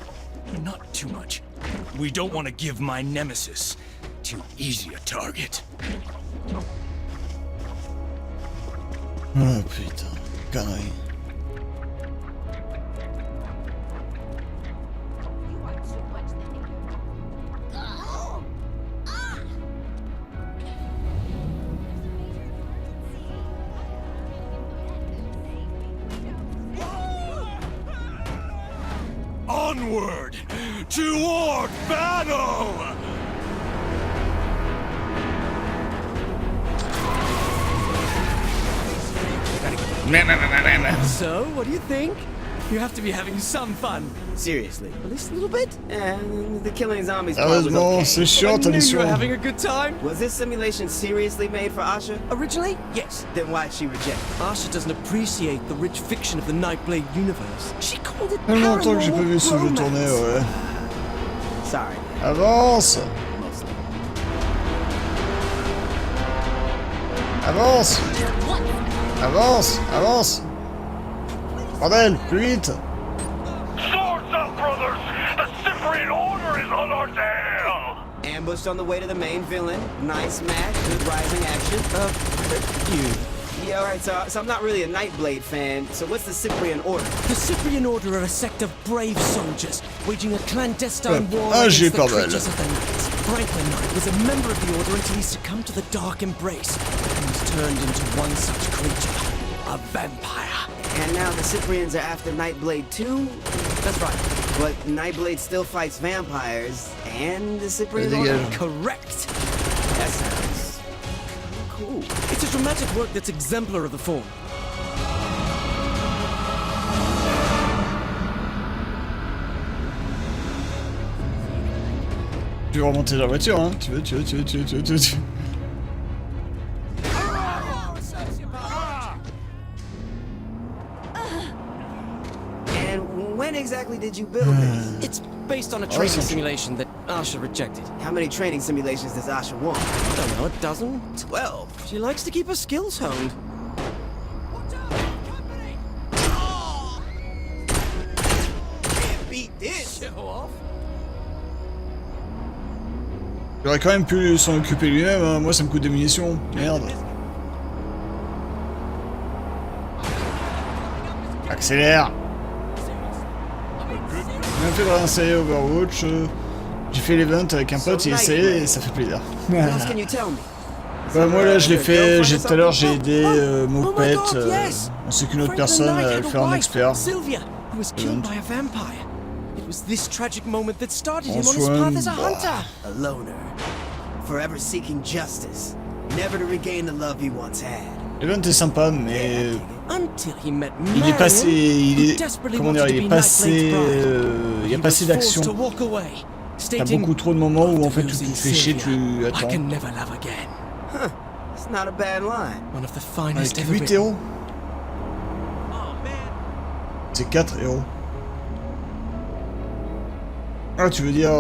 not too much. We don't want to give my nemesis too easy a target. Oh putain, connerie. Onward! Toward battle! So, what do you think? You have to be having some fun. Seriously. At least a little bit? The killing zombies part was Sérieusement, okay. c'est chiant ta I knew you were mission. having a good time. Was this simulation seriously made for Asha? Originally, yes. Then why'd she reject it? Asha doesn't appreciate the rich fiction of the Nightblade universe. She called it Ça fait longtemps que j'ai pas vu ce jeu tourner, ouais. Sorry. Avance! Mostly. Avance! Avance! Avance! Bordel, plus vite! Swords up, brothers! The Cyprian Order is on our tail! And ambushed on the way to the main villain. Nice match, good rising action. Yeah, alright, so I'm not really a Nightblade fan, so what's the Cyprian Order? The Cyprian Order are a sect of brave soldiers, waging a clandestine war against the creatures of the night. Franklin Knight was a member of the Order until he succumbed to the Dark Embrace, and was turned into one such creature, a vampire. And now the Cyprians are after Nightblade too? That's right, but Nightblade still fights vampires, and the Cyprian Order? Correct. That sounds cool. It's a dramatic work that's exemplar of the form. Tu veux remonter la voiture, hein? Tu veux. And when exactly did you build this? It's based on a training simulation that Asha rejected. How many training simulations does Asha want? I don't know, a dozen? 12. She likes to keep her skills honed. Can't beat this. Show off. Il aurait quand même pu s'en occuper lui-même, hein. Moi ça me coûte des munitions. Merde. Accélère. J'ai bien fait de réinstaller Overwatch. J'ai fait l'event avec un pote, il essayé et ça fait plaisir. Bah, moi là je l'ai fait, tout à l'heure j'ai aidé Mopet, ainsi qu'une autre personne à le faire en expert. It was this tragic moment that started him on his path as a hunter. A loner, forever seeking justice, never to regain the love he once had. L'event est sympa, mais Until he met il est passé, il y a pas assez d'action. T'as beaucoup trop de moments où en fait tu te fais chier, tu attends. It's not a bad line. One of the finest Avec ever 8 héros. C'est 4 héros. Ah, tu veux dire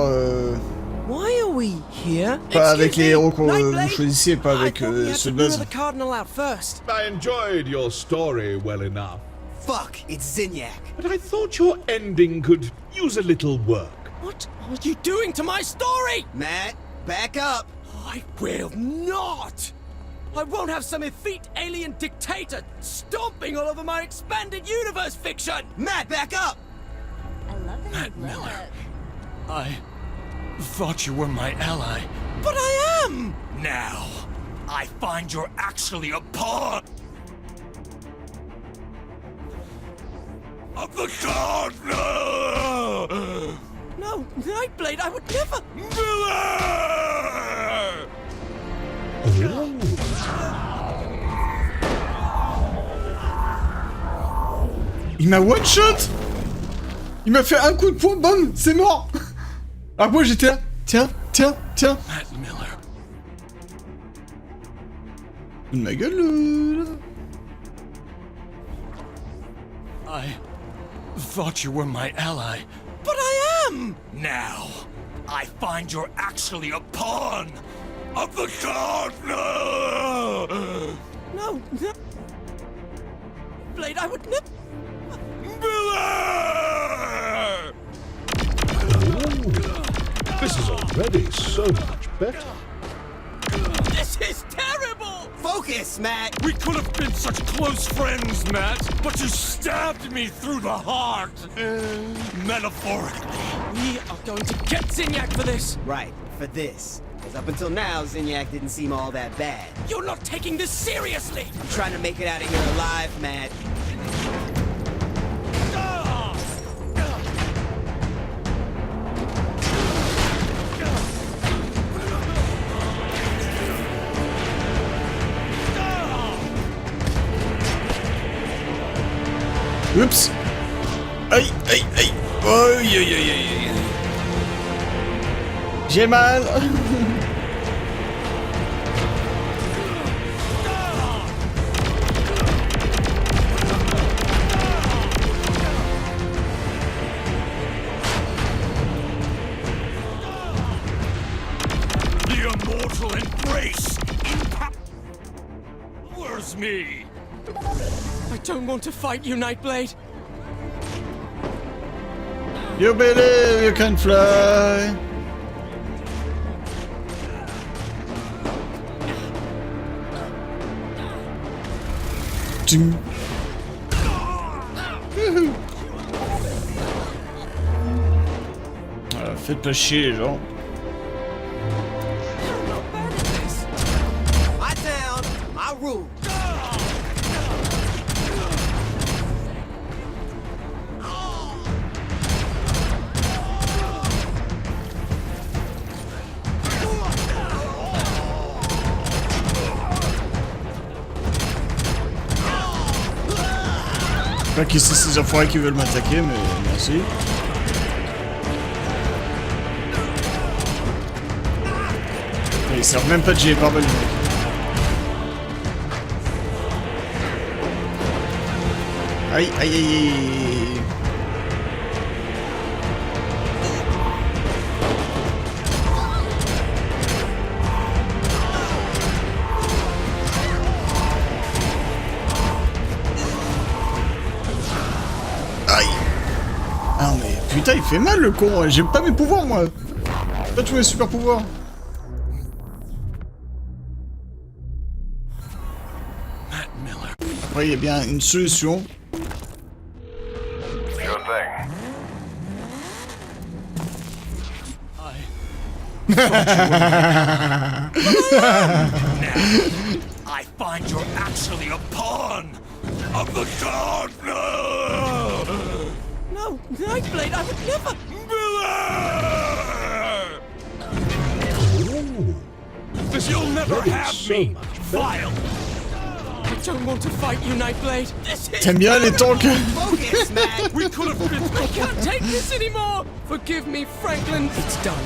Why are we here? pas avec les héros qu'on choisissait, pas avec ceux de base. I enjoyed your story well enough. Fuck, it's Zinyak. But I thought your ending could use a little work. What are you doing to my story? Matt, back up. I will not. I won't have some effete alien dictator stomping all over my expanded universe fiction. Matt, back up. I love the Matt Miller. I thought you were my ally. But I am! Now, I find you're actually a pawn of the god. No, Nightblade, I would never. Miller! Il m'a one shot. Il m'a fait un coup de poing, bam, c'est mort. Alors moi j'étais là, tiens. Matt Miller. De ma gueule I thought you were my ally. But I am! Now, I find you're actually a pawn of the god. No. Blade, I would never. Miller! This is already so much better. This is terrible! Focus, Matt. We could have been such close friends, Matt, but you stabbed me through the heart. Metaphorically. We are going to get Zinyak for this. Right, for this. Because up until now, Zinyak didn't seem all that bad. You're not taking this seriously! I'm trying to make it out of here alive, Matt. Oups. Aïe. Aïe. J'ai mal. The immortal embrace empowers me. I don't want to fight you, Nightblade. You believe you can fly. Ting. Voilà, faites pas chier les gens. My town, my rule. Pas qui c'est ces enfoirés qui veulent m'attaquer, mais merci. Et ils servent même pas de gilet pare-balles, les mecs. Aïe, aïe, aïe, aïe. Ah mais putain il fait mal le con, j'ai pas mes pouvoirs moi. Pas tous mes super pouvoirs. Après il y a bien une solution. I find you're actually a pawn of the darkness! No, Nightblade, I would never... You'll never have me, vile! I don't want to fight you, Nightblade. T'aimes bien les tanks? Focus, man. We could have been... I can't take this anymore! Forgive me, Franklin. It's done.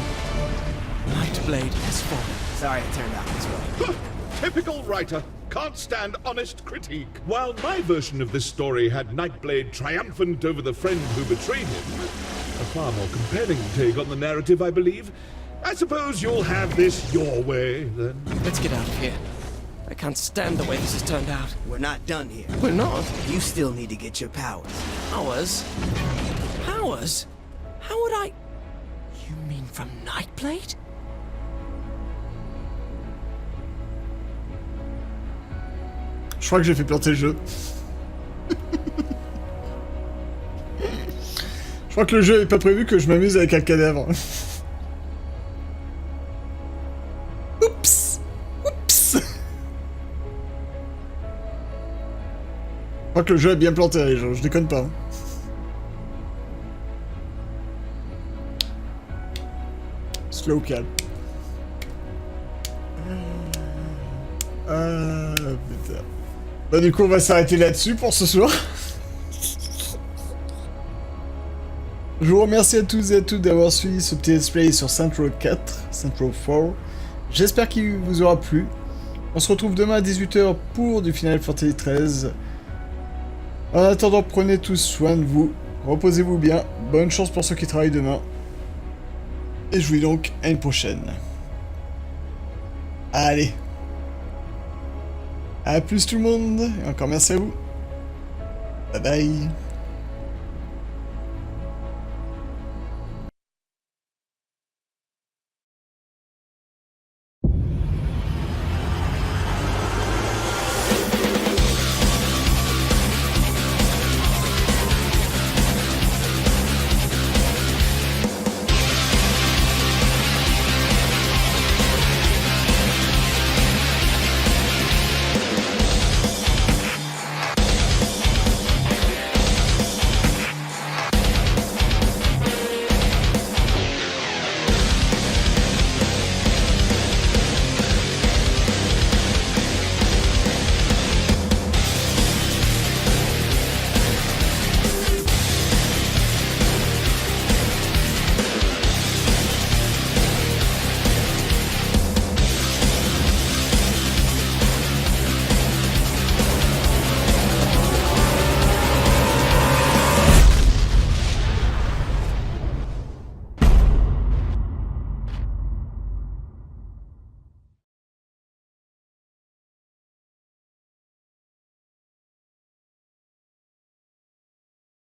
Nightblade has fallen. Sorry it turned out this way. Typical writer. Can't stand honest critique. While my version of this story had Nightblade triumphant over the friend who betrayed him, a far more compelling take on the narrative, I believe. I suppose you'll have this your way, then. Let's get out of here. I can't stand the way this has turned out. We're not done here. We're not. You still need to get your powers. Powers? Powers? How would I... You mean from Nightblade? Je crois que j'ai fait planter le jeu. Je crois que le jeu n'est pas prévu que je m'amuse avec un cadavre. Oups. Oups. Je crois que le jeu est bien planté, les gens, je déconne pas. Slow calm. Putain. Bah du coup on va s'arrêter là-dessus pour ce soir. Je vous remercie à tous et à toutes d'avoir suivi ce petit let's play sur Saints Row 4, Saints Row 4. J'espère qu'il vous aura plu. On se retrouve demain à 18 h pour du Final Fantasy XIII. En attendant, prenez tous soin de vous. Reposez-vous bien. Bonne chance pour ceux qui travaillent demain. Et je vous dis donc à une prochaine. Allez. A plus tout le monde. Et encore merci à vous. Bye bye.